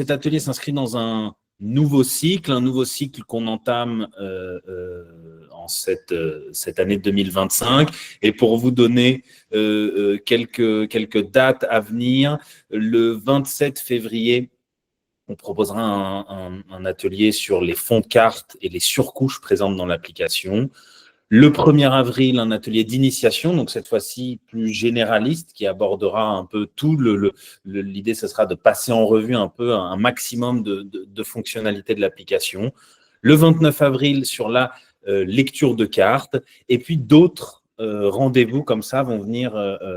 cet atelier s'inscrit dans un nouveau cycle qu'on entame en cette année 2025. Et pour vous donner quelques dates à venir, le 27 février, on proposera un atelier sur les fonds de cartes et les surcouches présentes dans l'application. Le 1er avril, un atelier d'initiation, donc cette fois-ci plus généraliste, qui abordera un peu tout. L'idée, ce sera de passer en revue un peu un maximum de fonctionnalités de l'application. Le 29 avril, sur la lecture de cartes. Et puis d'autres rendez-vous comme ça vont venir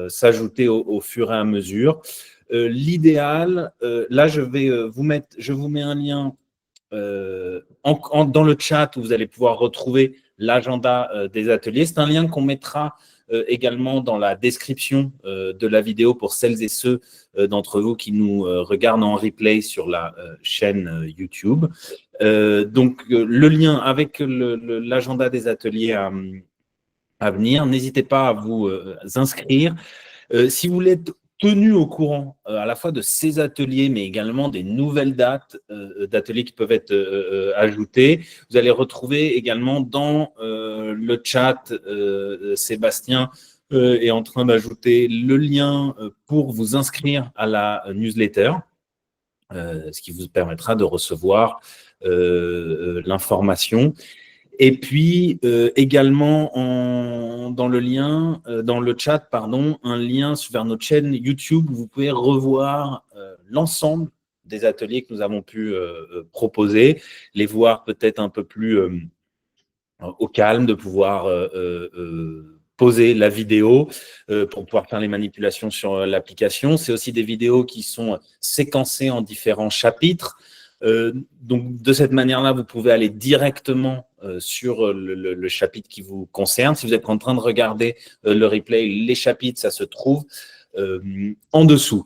s'ajouter au fur et à mesure. L'idéal, là, je vous mets un lien dans le chat où vous allez pouvoir retrouver l'agenda des ateliers. C'est un lien qu'on mettra également dans la description de la vidéo pour celles et ceux d'entre vous qui nous regardent en replay sur la chaîne YouTube. Donc, le lien avec l'agenda des ateliers à venir. N'hésitez pas à vous inscrire. Si vous voulez être tenu au courant à la fois de ces ateliers, mais également des nouvelles dates d'ateliers qui peuvent être ajoutées, vous allez retrouver également dans le chat, Sébastien est en train d'ajouter le lien pour vous inscrire à la newsletter, ce qui vous permettra de recevoir l'information. Et puis également dans le chat, pardon, un lien vers notre chaîne YouTube où vous pouvez revoir l'ensemble des ateliers que nous avons pu proposer, les voir peut-être un peu plus au calme, de pouvoir poser la vidéo pour pouvoir faire les manipulations sur l'application. C'est aussi des vidéos qui sont séquencées en différents chapitres. Donc, de cette manière-là, vous pouvez aller directement sur le chapitre qui vous concerne. Si vous êtes en train de regarder le replay, les chapitres, ça se trouve en dessous.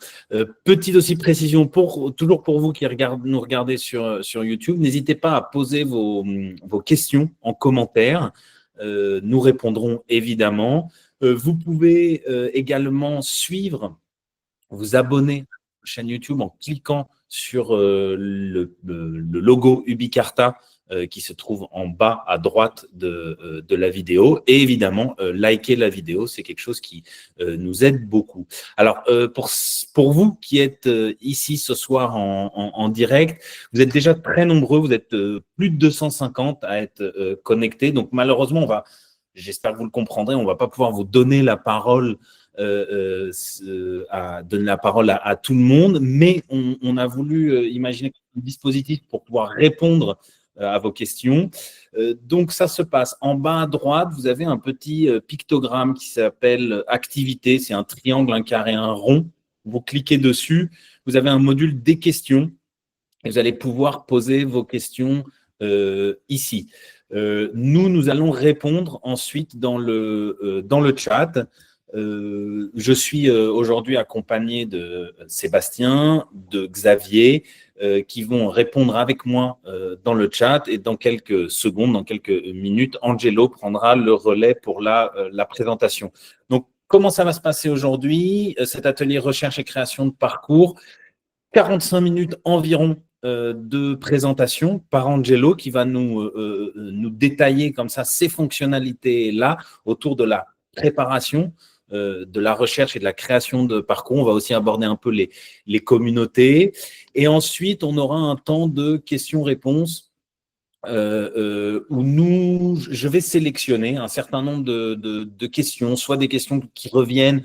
Petite aussi précision, toujours pour vous qui nous regardez sur YouTube, n'hésitez pas à poser vos questions en commentaire. Nous répondrons évidemment. Vous pouvez également vous abonner à la chaîne YouTube en cliquant sur le logo Ubicarta qui se trouve en bas à droite de la vidéo. Et évidemment, liker la vidéo, c'est quelque chose qui nous aide beaucoup. Alors, pour vous qui êtes ici ce soir en direct, vous êtes déjà très nombreux, vous êtes plus de 250 à être connectés. Donc, malheureusement, j'espère que vous le comprendrez, on ne va pas pouvoir vous donner la parole donner la parole à tout le monde, mais on a voulu imaginer un dispositif pour pouvoir répondre à vos questions. Donc, ça se passe en bas à droite, vous avez un petit pictogramme qui s'appelle activité, c'est un triangle, un carré, un rond. Vous cliquez dessus, vous avez un module des questions et vous allez pouvoir poser vos questions ici. Nous allons répondre ensuite dans le chat. Je suis aujourd'hui accompagné de Sébastien, de Xavier, qui vont répondre avec moi dans le chat, et dans quelques secondes, dans quelques minutes, Angelo prendra le relais pour la présentation. Donc, comment ça va se passer aujourd'hui? Cet atelier recherche et création de parcours, 45 minutes environ de présentation par Angelo qui va nous détailler comme ça ces fonctionnalités-là autour de la préparation, de la recherche et de la création de parcours. On va aussi aborder un peu les communautés. Et ensuite, on aura un temps de questions-réponses où je vais sélectionner un certain nombre de questions, soit des questions qui reviennent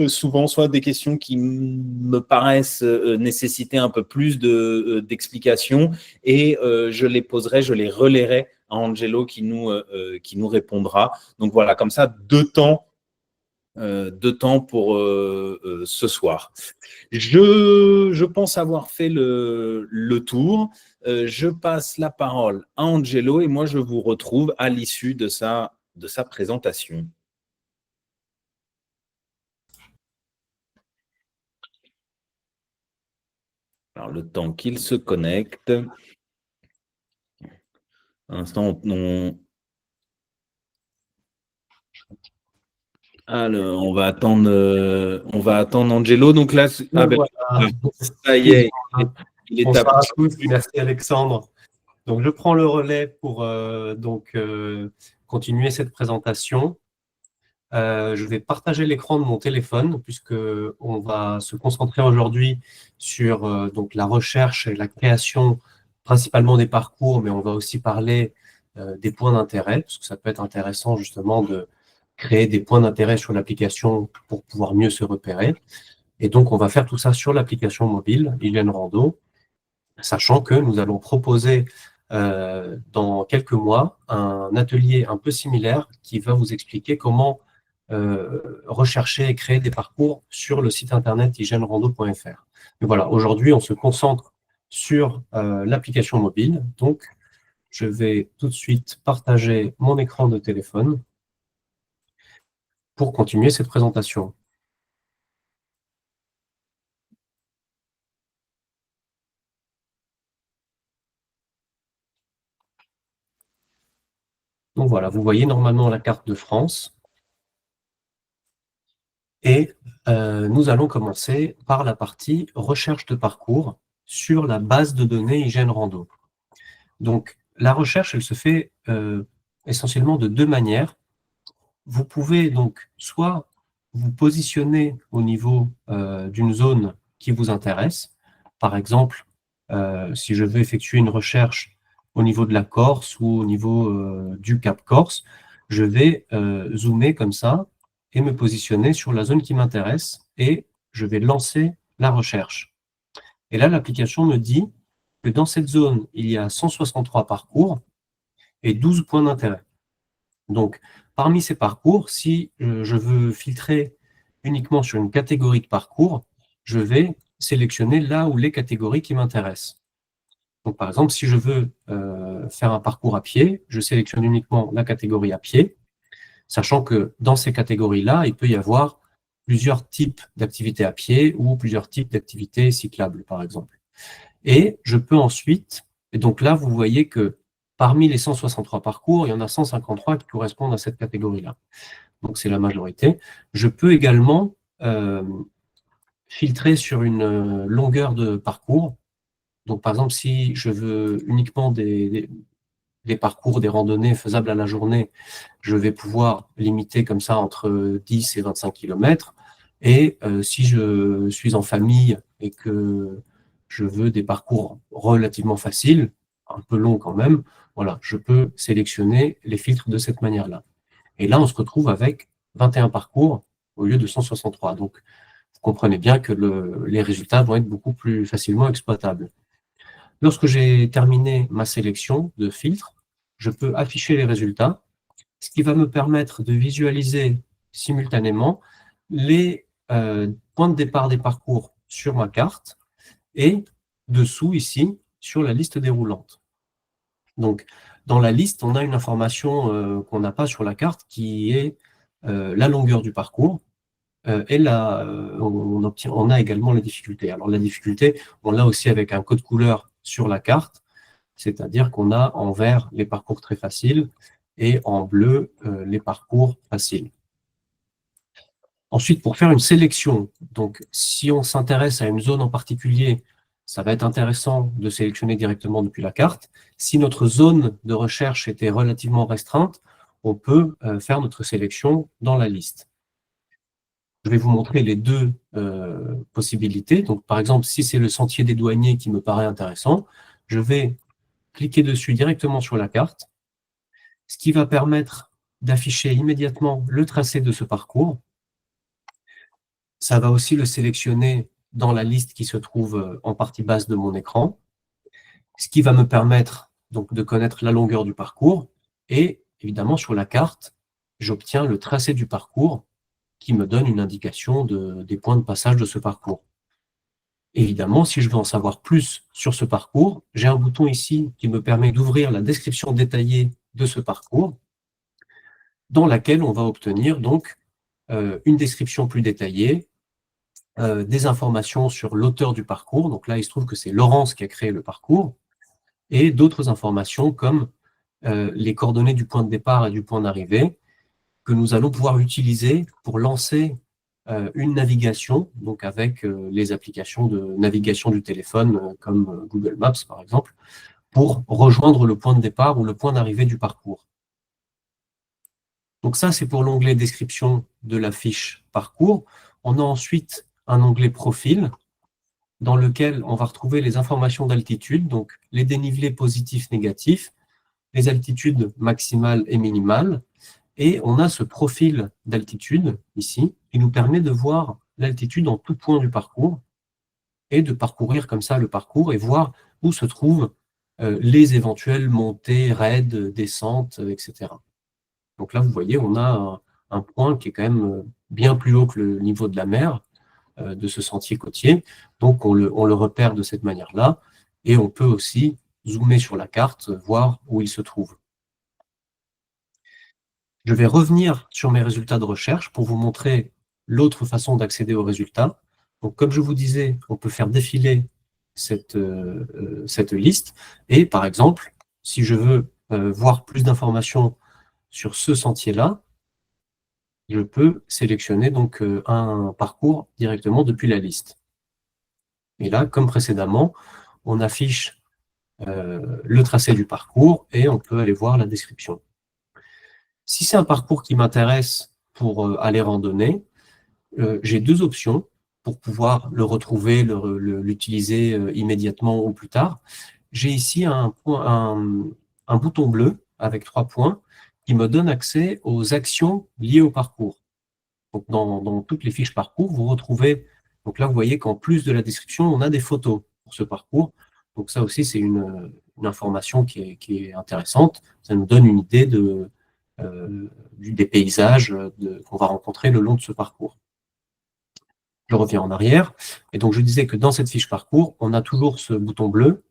souvent, soit des questions qui me paraissent nécessiter un peu plus d'explications, et je les poserai, je les relayerai à Angelo qui nous répondra. Donc voilà, comme ça, deux temps pour ce soir. Je pense avoir fait le tour. Je passe la parole à Angelo et moi, je vous retrouve à l'issue de sa présentation. Alors, le temps qu'il se connecte. Un instant, alors, on va attendre Angelo. Donc là, voilà. ça y est, Il est Bonsoir à apte. tous, merci Alexandre. Donc je prends le relais pour continuer cette présentation. Je vais partager l'écran de mon téléphone puisque on va se concentrer aujourd'hui sur donc la recherche et la création principalement des parcours, mais on va aussi parler des points d'intérêt, parce que ça peut être intéressant justement de créer des points d'intérêt sur l'application pour pouvoir mieux se repérer. Et donc on va faire tout ça sur l'application mobile Hygiène Rando, sachant que nous allons proposer dans quelques mois un atelier un peu similaire qui va vous expliquer comment rechercher et créer des parcours sur le site internet hygiènerando.fr. Mais voilà, aujourd'hui, on se concentre sur l'application mobile. Donc, je vais tout de suite partager mon écran de téléphone pour continuer cette présentation. Donc voilà, vous voyez normalement la carte de France. Et nous allons commencer par la partie recherche de parcours sur la base de données Hygiène Rando. Donc, la recherche, elle se fait essentiellement de deux manières. Vous pouvez donc soit vous positionner au niveau d'une zone qui vous intéresse. Par exemple, si je veux effectuer une recherche au niveau de la Corse ou au niveau du Cap Corse, je vais zoomer comme ça et me positionner sur la zone qui m'intéresse et je vais lancer la recherche. Et là, l'application me dit que dans cette zone, il y a 163 parcours et 12 points d'intérêt. Donc, parmi ces parcours, si je veux filtrer uniquement sur une catégorie de parcours, je vais sélectionner là où les catégories qui m'intéressent. Donc, par exemple, si je veux faire un parcours à pied, je sélectionne uniquement la catégorie à pied, sachant que dans ces catégories-là, il peut y avoir plusieurs types d'activités à pied ou plusieurs types d'activités cyclables, par exemple. Et je peux ensuite, et donc là, vous voyez que parmi les 163 parcours, il y en a 153 qui correspondent à cette catégorie-là. Donc c'est la majorité. Je peux également filtrer sur une longueur de parcours. Donc par exemple, si je veux uniquement des parcours, des randonnées faisables à la journée, je vais pouvoir limiter comme ça entre 10 et 25 km. Et si je suis en famille et que je veux des parcours relativement faciles, un peu longs quand même, voilà, je peux sélectionner les filtres de cette manière-là. Et là, on se retrouve avec 21 parcours au lieu de 163. Donc, vous comprenez bien que les résultats vont être beaucoup plus facilement exploitables. Lorsque j'ai terminé ma sélection de filtres, je peux afficher les résultats, ce qui va me permettre de visualiser simultanément les points de départ des parcours sur ma carte et dessous, ici, sur la liste déroulante. Donc, dans la liste, on a une information qu'on n'a pas sur la carte qui est la longueur du parcours et on a également la difficulté. Alors, la difficulté, on l'a aussi avec un code couleur sur la carte, c'est-à-dire qu'on a en vert les parcours très faciles et en bleu les parcours faciles. Ensuite, pour faire une sélection, donc si on s'intéresse à une zone en particulier, ça va être intéressant de sélectionner directement depuis la carte. Si notre zone de recherche était relativement restreinte, on peut faire notre sélection dans la liste. Je vais vous montrer les deux possibilités. Donc, par exemple, si c'est le sentier des douaniers qui me paraît intéressant, je vais cliquer dessus directement sur la carte, ce qui va permettre d'afficher immédiatement le tracé de ce parcours. Ça va aussi le sélectionner dans la liste qui se trouve en partie basse de mon écran, ce qui va me permettre donc de connaître la longueur du parcours. Et évidemment, sur la carte, j'obtiens le tracé du parcours qui me donne une indication des points de passage de ce parcours. Évidemment, si je veux en savoir plus sur ce parcours, j'ai un bouton ici qui me permet d'ouvrir la description détaillée de ce parcours, dans laquelle on va obtenir donc une description plus détaillée, des informations sur l'auteur du parcours. Donc là, il se trouve que c'est Laurence qui a créé le parcours, et d'autres informations comme les coordonnées du point de départ et du point d'arrivée que nous allons pouvoir utiliser pour lancer une navigation, donc avec les applications de navigation du téléphone, comme Google Maps par exemple, pour rejoindre le point de départ ou le point d'arrivée du parcours. Donc ça, c'est pour l'onglet description de la fiche parcours. On a ensuite un onglet profil, dans lequel on va retrouver les informations d'altitude, donc les dénivelés positifs, négatifs, les altitudes maximales et minimales, et on a ce profil d'altitude, ici, qui nous permet de voir l'altitude en tout point du parcours, et de parcourir comme ça le parcours, et voir où se trouvent les éventuelles montées, raids, descentes, etc. Donc là, vous voyez, on a un point qui est quand même bien plus haut que le niveau de la mer, de ce sentier côtier. Donc, on le repère de cette manière-là. Et on peut aussi zoomer sur la carte, voir où il se trouve. Je vais revenir sur mes résultats de recherche pour vous montrer l'autre façon d'accéder aux résultats. Donc, comme je vous disais, on peut faire défiler cette liste. Et par exemple, si je veux voir plus d'informations sur ce sentier-là, je peux sélectionner donc un parcours directement depuis la liste. Et là, comme précédemment, on affiche le tracé du parcours et on peut aller voir la description. Si c'est un parcours qui m'intéresse pour aller randonner, j'ai deux options pour pouvoir le retrouver, l'utiliser immédiatement ou plus tard. J'ai ici un bouton bleu avec 3 points qui me donne accès aux actions liées au parcours. Donc, dans toutes les fiches parcours, vous retrouvez, donc là vous voyez qu'en plus de la description, on a des photos pour ce parcours. Donc ça aussi c'est une information qui est intéressante. Ça nous donne une idée des paysages qu'on va rencontrer le long de ce parcours. Je reviens en arrière. Et donc je disais que dans cette fiche parcours, on a toujours ce bouton bleu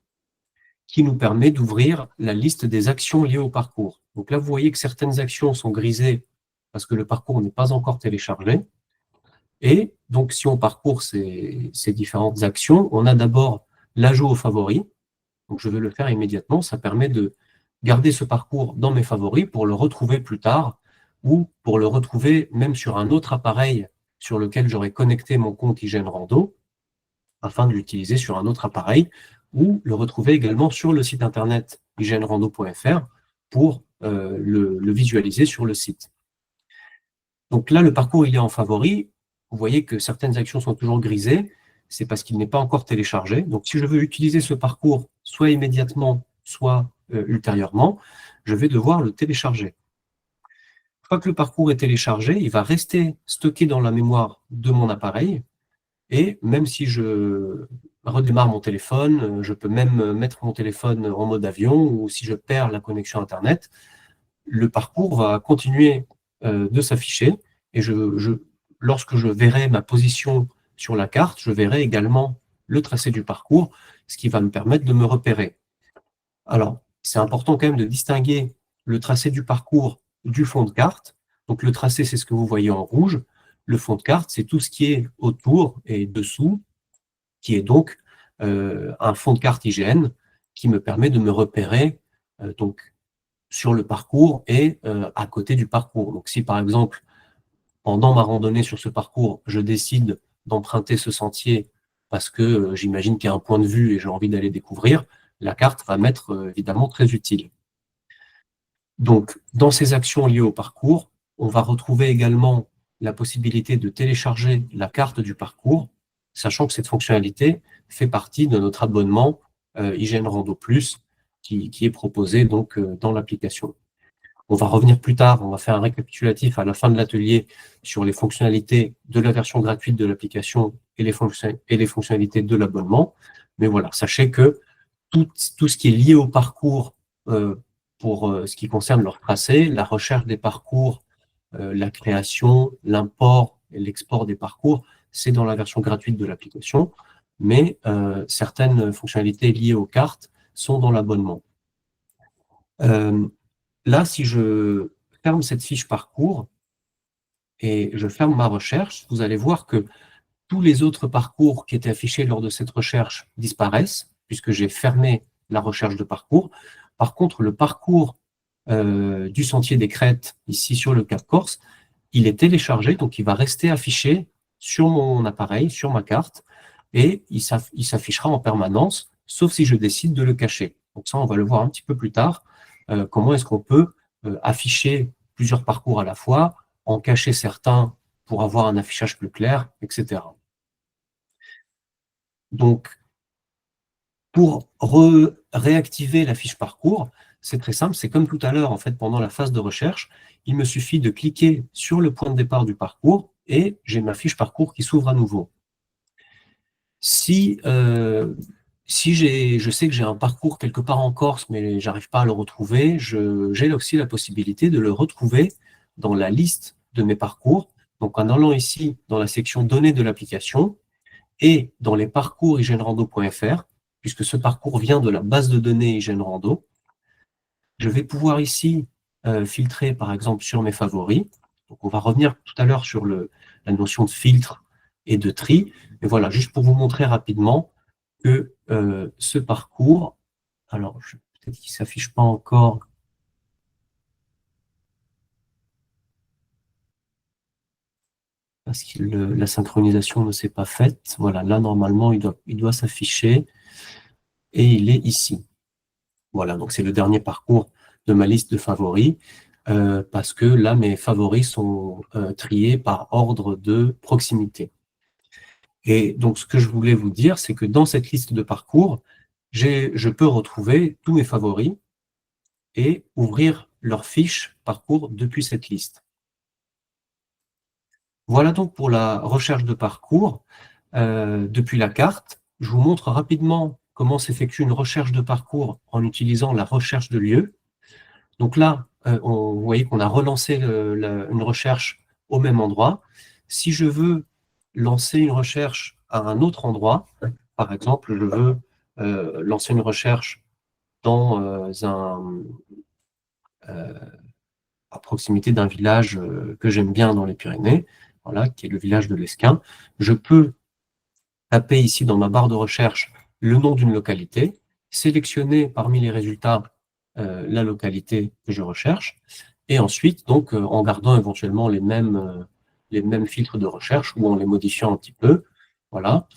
qui nous permet d'ouvrir la liste des actions liées au parcours. Donc là vous voyez que certaines actions sont grisées parce que le parcours n'est pas encore téléchargé. Et donc, si on parcourt ces différentes actions, on a d'abord l'ajout aux favoris. Donc, je vais le faire immédiatement. Ça permet de garder ce parcours dans mes favoris pour le retrouver plus tard ou pour le retrouver même sur un autre appareil sur lequel j'aurais connecté mon compte IGN Rando afin de l'utiliser sur un autre appareil ou le retrouver également sur le site internet ignrando.fr pour le visualiser sur le site. Donc là, le parcours, il est en favori. Vous voyez que certaines actions sont toujours grisées. C'est parce qu'il n'est pas encore téléchargé. Donc, si je veux utiliser ce parcours, soit immédiatement, soit ultérieurement, je vais devoir le télécharger. Une fois que le parcours est téléchargé, il va rester stocké dans la mémoire de mon appareil. Et même si je redémarre mon téléphone, je peux même mettre mon téléphone en mode avion, ou si je perds la connexion Internet, le parcours va continuer de s'afficher et lorsque je verrai ma position sur la carte, je verrai également le tracé du parcours, ce qui va me permettre de me repérer. Alors, c'est important quand même de distinguer le tracé du parcours du fond de carte. Donc, le tracé, c'est ce que vous voyez en rouge. Le fond de carte, c'est tout ce qui est autour et dessous, qui est donc un fond de carte IGN qui me permet de me repérer donc sur le parcours et à côté du parcours. Donc, si par exemple, pendant ma randonnée sur ce parcours, je décide d'emprunter ce sentier parce que j'imagine qu'il y a un point de vue et j'ai envie d'aller découvrir, la carte va m'être évidemment très utile. Donc, dans ces actions liées au parcours, on va retrouver également la possibilité de télécharger la carte du parcours, sachant que cette fonctionnalité fait partie de notre abonnement IGN Rando Plus qui est proposé donc dans l'application. On va revenir plus tard, on va faire un récapitulatif à la fin de l'atelier sur les fonctionnalités de la version gratuite de l'application et les fonctionnalités de l'abonnement. Mais voilà, sachez que tout ce qui est lié au parcours pour ce qui concerne leur tracé, la recherche des parcours, la création, l'import et l'export des parcours, c'est dans la version gratuite de l'application, mais certaines fonctionnalités liées aux cartes sont dans l'abonnement. Là, si je ferme cette fiche parcours et je ferme ma recherche, vous allez voir que tous les autres parcours qui étaient affichés lors de cette recherche disparaissent, puisque j'ai fermé la recherche de parcours. Par contre, le parcours du Sentier des Crêtes, ici sur le Cap Corse, il est téléchargé, donc il va rester affiché sur mon appareil, sur ma carte, et il s'affichera en permanence, sauf si je décide de le cacher. Donc ça, on va le voir un petit peu plus tard. Comment est-ce qu'on peut afficher plusieurs parcours à la fois, en cacher certains pour avoir un affichage plus clair, etc. Donc, pour réactiver la fiche parcours, c'est très simple, c'est comme tout à l'heure, en fait, pendant la phase de recherche, il me suffit de cliquer sur le point de départ du parcours et j'ai ma fiche parcours qui s'ouvre à nouveau. Si je sais que j'ai un parcours quelque part en Corse, mais j'arrive pas à le retrouver, j'ai aussi la possibilité de le retrouver dans la liste de mes parcours. Donc, en allant ici dans la section données de l'application et dans les parcours hygiènerando.fr, puisque ce parcours vient de la base de données Hygiène Rando, je vais pouvoir ici filtrer par exemple sur mes favoris. Donc, on va revenir tout à l'heure sur la notion de filtre et de tri. Mais voilà, juste pour vous montrer rapidement que ce parcours, alors peut-être qu'il ne s'affiche pas encore. Parce que la synchronisation ne s'est pas faite. Voilà, là, normalement, il doit s'afficher. Et il est ici. Voilà, donc c'est le dernier parcours de ma liste de favoris, parce que là, mes favoris sont triés par ordre de proximité. Et donc, ce que je voulais vous dire, c'est que dans cette liste de parcours, je peux retrouver tous mes favoris et ouvrir leur fiche parcours depuis cette liste. Voilà donc pour la recherche de parcours depuis la carte. Je vous montre rapidement comment s'effectue une recherche de parcours en utilisant la recherche de lieu. Donc là, vous voyez qu'on a relancé une recherche au même endroit. Si je veux lancer une recherche à un autre endroit, par exemple, je veux lancer une recherche dans à proximité d'un village que j'aime bien dans les Pyrénées, voilà, qui est le village de l'Esquin, je peux taper ici dans ma barre de recherche le nom d'une localité, sélectionner parmi les résultats la localité que je recherche, et ensuite, donc, en gardant éventuellement les mêmes filtres de recherche ou en les modifiant un petit peu, voilà,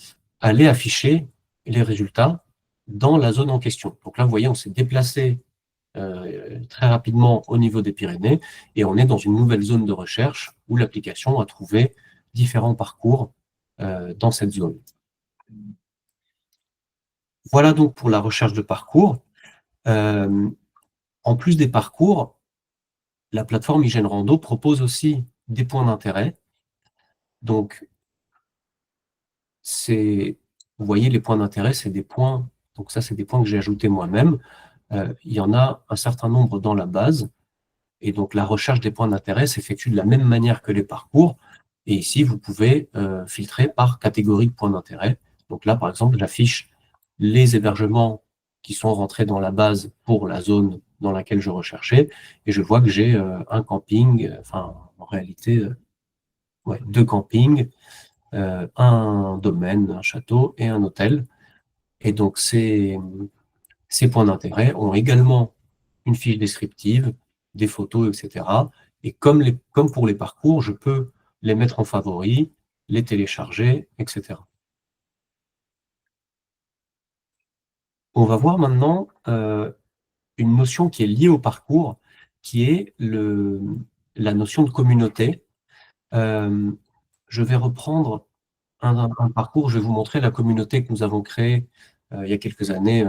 aller afficher les résultats dans la zone en question. Donc là, vous voyez, on s'est déplacé très rapidement au niveau des Pyrénées et on est dans une nouvelle zone de recherche où l'application a trouvé différents parcours dans cette zone. Voilà donc pour la recherche de parcours. En plus des parcours, la plateforme Hygiène Rando propose aussi des points d'intérêt. Donc, vous voyez, les points d'intérêt, c'est des points. Donc ça, c'est des points que j'ai ajoutés moi-même. Il y en a un certain nombre dans la base. Et donc, la recherche des points d'intérêt s'effectue de la même manière que les parcours. Et ici, vous pouvez filtrer par catégorie de points d'intérêt. Donc là, par exemple, j'affiche les hébergements qui sont rentrés dans la base pour la zone dans laquelle je recherchais. Et je vois que j'ai un camping, enfin, en réalité, ouais, 2 campings, un domaine, un château et un hôtel. Et donc, ces points d'intérêt ont également une fiche descriptive, des photos, etc. Et comme pour les parcours, je peux les mettre en favoris, les télécharger, etc. On va voir maintenant une notion qui est liée au parcours, qui est la notion de communauté. Je vais reprendre un parcours, je vais vous montrer la communauté que nous avons créée il y a quelques années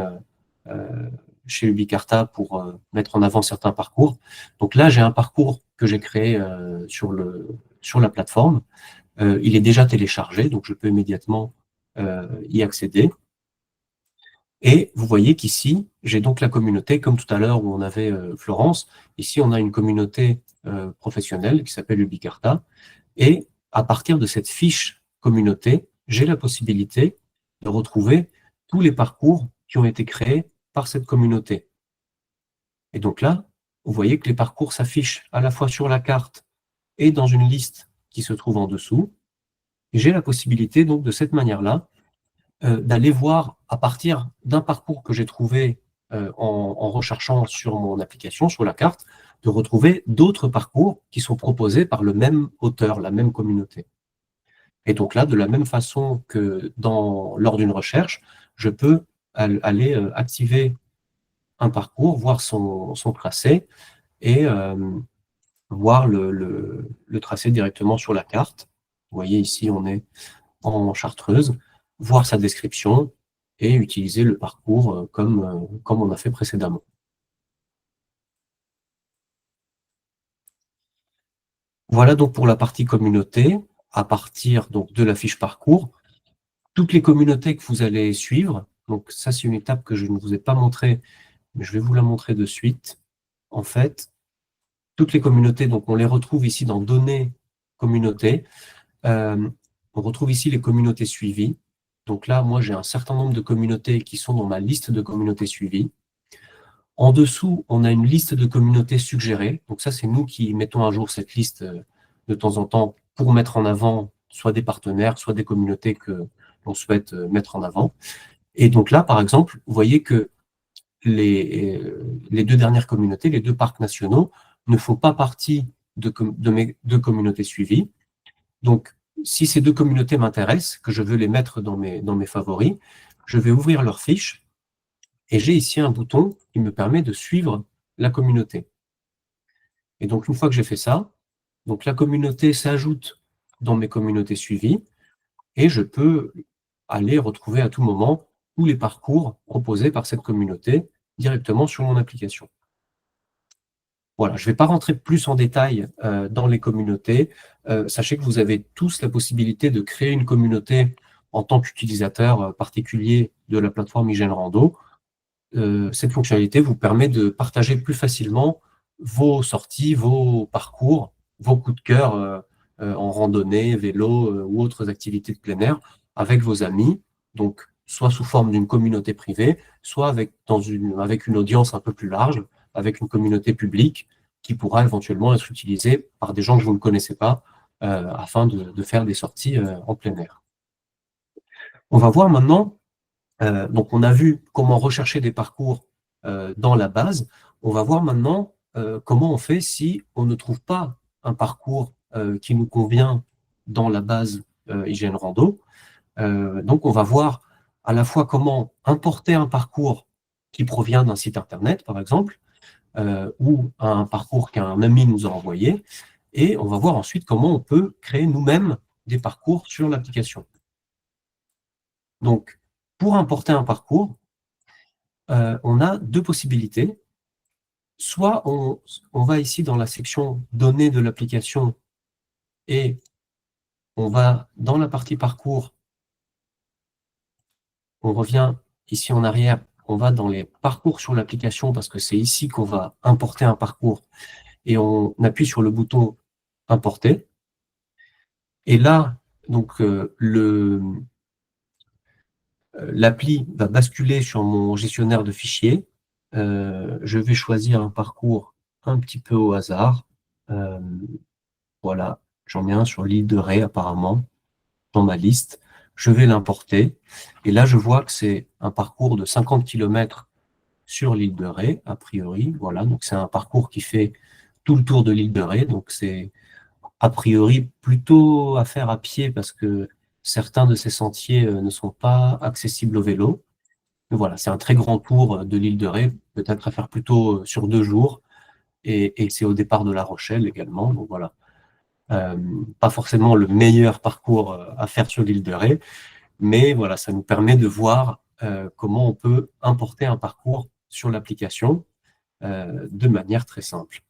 chez Ubicarta pour mettre en avant certains parcours. Donc là, j'ai un parcours que j'ai créé sur la plateforme. Il est déjà téléchargé, donc je peux immédiatement y accéder. Et vous voyez qu'ici, j'ai donc la communauté, comme tout à l'heure où on avait Florence. Ici, on a une communauté professionnelle qui s'appelle Ubicarta. Et à partir de cette fiche communauté, j'ai la possibilité de retrouver tous les parcours qui ont été créés par cette communauté. Et donc là, vous voyez que les parcours s'affichent à la fois sur la carte et dans une liste qui se trouve en dessous. Et j'ai la possibilité, donc, de cette manière-là, d'aller voir à partir d'un parcours que j'ai trouvé en recherchant sur mon application, sur la carte, de retrouver d'autres parcours qui sont proposés par le même auteur, la même communauté. Et donc là, de la même façon que lors d'une recherche, je peux aller activer un parcours, voir son tracé et voir le tracé directement sur la carte. Vous voyez ici, on est en Chartreuse, voir sa description et utiliser le parcours comme on a fait précédemment. Voilà donc pour la partie communauté, à partir donc de la fiche parcours. Toutes les communautés que vous allez suivre, donc ça c'est une étape que je ne vous ai pas montrée, mais je vais vous la montrer de suite. En fait, toutes les communautés, donc on les retrouve ici dans Données communautés. On retrouve ici les communautés suivies. Donc là, moi j'ai un certain nombre de communautés qui sont dans ma liste de communautés suivies. En dessous, on a une liste de communautés suggérées. Donc ça, c'est nous qui mettons à jour cette liste de temps en temps pour mettre en avant soit des partenaires, soit des communautés que l'on souhaite mettre en avant. Et donc là, par exemple, vous voyez que les 2 dernières communautés, les 2 parcs nationaux, ne font pas partie de mes 2 communautés suivies. Donc, si ces 2 communautés m'intéressent, que je veux les mettre dans mes favoris, je vais ouvrir leur fiche. Et j'ai ici un bouton qui me permet de suivre la communauté. Et donc, une fois que j'ai fait ça, donc la communauté s'ajoute dans mes communautés suivies et je peux aller retrouver à tout moment tous les parcours proposés par cette communauté directement sur mon application. Voilà, je ne vais pas rentrer plus en détail dans les communautés. Sachez que vous avez tous la possibilité de créer une communauté en tant qu'utilisateur particulier de la plateforme Hygiène Rando. Cette fonctionnalité vous permet de partager plus facilement vos sorties, vos parcours, vos coups de cœur en randonnée, vélo ou autres activités de plein air avec vos amis, donc soit sous forme d'une communauté privée, soit avec une audience un peu plus large, avec une communauté publique qui pourra éventuellement être utilisée par des gens que vous ne connaissez pas afin de faire des sorties en plein air. On va voir maintenant. Donc, on a vu comment rechercher des parcours dans la base. On va voir maintenant comment on fait si on ne trouve pas un parcours qui nous convient dans la base Hygiène Rando. Donc, on va voir à la fois comment importer un parcours qui provient d'un site internet, par exemple, ou un parcours qu'un ami nous a envoyé. Et on va voir ensuite comment on peut créer nous-mêmes des parcours sur l'application. Donc, pour importer un parcours, on a 2 possibilités. Soit on va ici dans la section données de l'application et on va dans la partie parcours, on revient ici en arrière, on va dans les parcours sur l'application parce que c'est ici qu'on va importer un parcours et on appuie sur le bouton importer. Et là, donc l'appli va basculer sur mon gestionnaire de fichiers. Je vais choisir un parcours un petit peu au hasard. Voilà, j'en ai un sur l'île de Ré apparemment, dans ma liste. Je vais l'importer. Et là, je vois que c'est un parcours de 50 km sur l'île de Ré, a priori. Voilà, donc c'est un parcours qui fait tout le tour de l'île de Ré. Donc c'est a priori plutôt à faire à pied parce que certains de ces sentiers ne sont pas accessibles au vélo. Mais voilà, c'est un très grand tour de l'île de Ré, peut-être à faire plutôt sur 2 jours. Et c'est au départ de La Rochelle également. Donc voilà, pas forcément le meilleur parcours à faire sur l'île de Ré, mais voilà, ça nous permet de voir comment on peut importer un parcours sur l'application de manière très simple.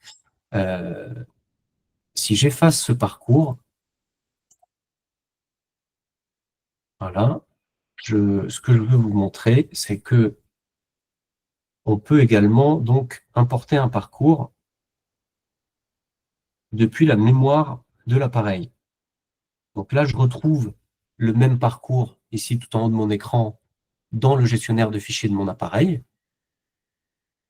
Si j'efface ce parcours, voilà, ce que je veux vous montrer, c'est que on peut également donc importer un parcours depuis la mémoire de l'appareil. Donc là, je retrouve le même parcours ici tout en haut de mon écran dans le gestionnaire de fichiers de mon appareil.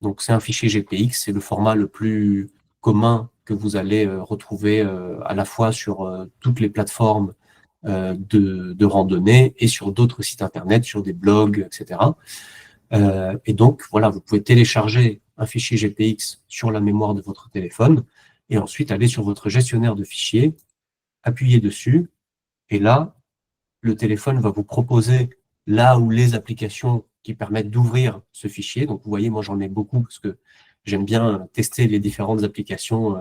Donc c'est un fichier GPX, c'est le format le plus commun que vous allez retrouver à la fois sur toutes les plateformes de randonnée et sur d'autres sites internet, sur des blogs, etc. Et donc, voilà, vous pouvez télécharger un fichier GPX sur la mémoire de votre téléphone et ensuite aller sur votre gestionnaire de fichiers, appuyer dessus, et là, le téléphone va vous proposer là où les applications qui permettent d'ouvrir ce fichier. Donc, vous voyez, moi, j'en ai beaucoup parce que j'aime bien tester les différentes applications,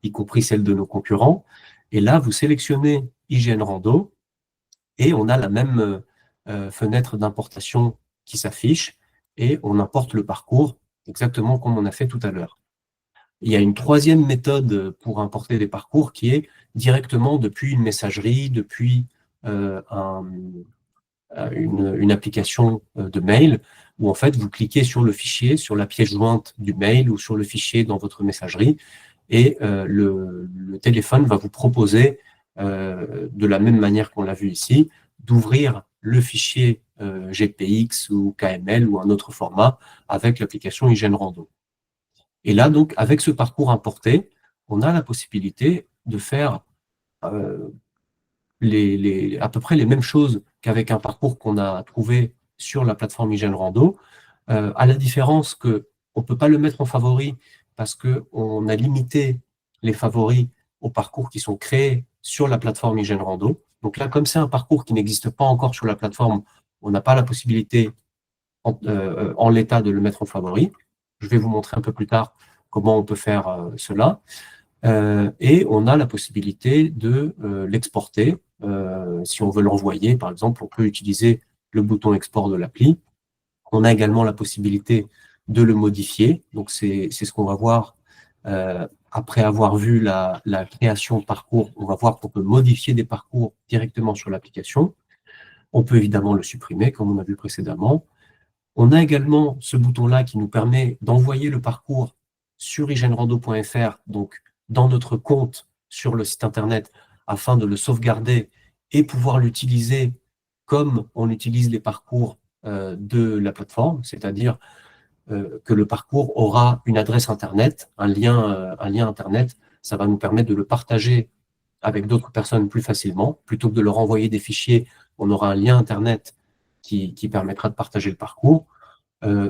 y compris celles de nos concurrents. Et là, vous sélectionnez IGN Rando et on a la même fenêtre d'importation qui s'affiche et on importe le parcours exactement comme on a fait tout à l'heure. Il y a une troisième méthode pour importer des parcours qui est directement depuis une messagerie, depuis une application de mail, où en fait vous cliquez sur le fichier, sur la pièce jointe du mail ou sur le fichier dans votre messagerie, et le téléphone va vous proposer, de la même manière qu'on l'a vu ici, d'ouvrir le fichier GPX ou KML ou un autre format avec l'application IGN Rando. Et là, donc, avec ce parcours importé, on a la possibilité de faire à peu près les mêmes choses qu'avec un parcours qu'on a trouvé sur la plateforme IGN Rando, à la différence qu'on ne peut pas le mettre en favori parce qu'on a limité les favoris aux parcours qui sont créés sur la plateforme IGN Rando. Donc là, comme c'est un parcours qui n'existe pas encore sur la plateforme, on n'a pas la possibilité en l'état de le mettre en favori. Je vais vous montrer un peu plus tard comment on peut faire cela. Et on a la possibilité de l'exporter. Si on veut l'envoyer, par exemple, on peut utiliser le bouton export de l'appli. On a également la possibilité de le modifier. Donc, c'est ce qu'on va voir après avoir vu la création de parcours. On va voir qu'on peut modifier des parcours directement sur l'application. On peut évidemment le supprimer, comme on a vu précédemment. On a également ce bouton-là qui nous permet d'envoyer le parcours sur igenrando.fr, donc dans notre compte sur le site internet, afin de le sauvegarder et pouvoir l'utiliser comme on utilise les parcours de la plateforme, c'est-à-dire que le parcours aura une adresse internet, un lien internet. Ça va nous permettre de le partager avec d'autres personnes plus facilement. Plutôt que de leur envoyer des fichiers, on aura un lien internet qui permettra de partager le parcours.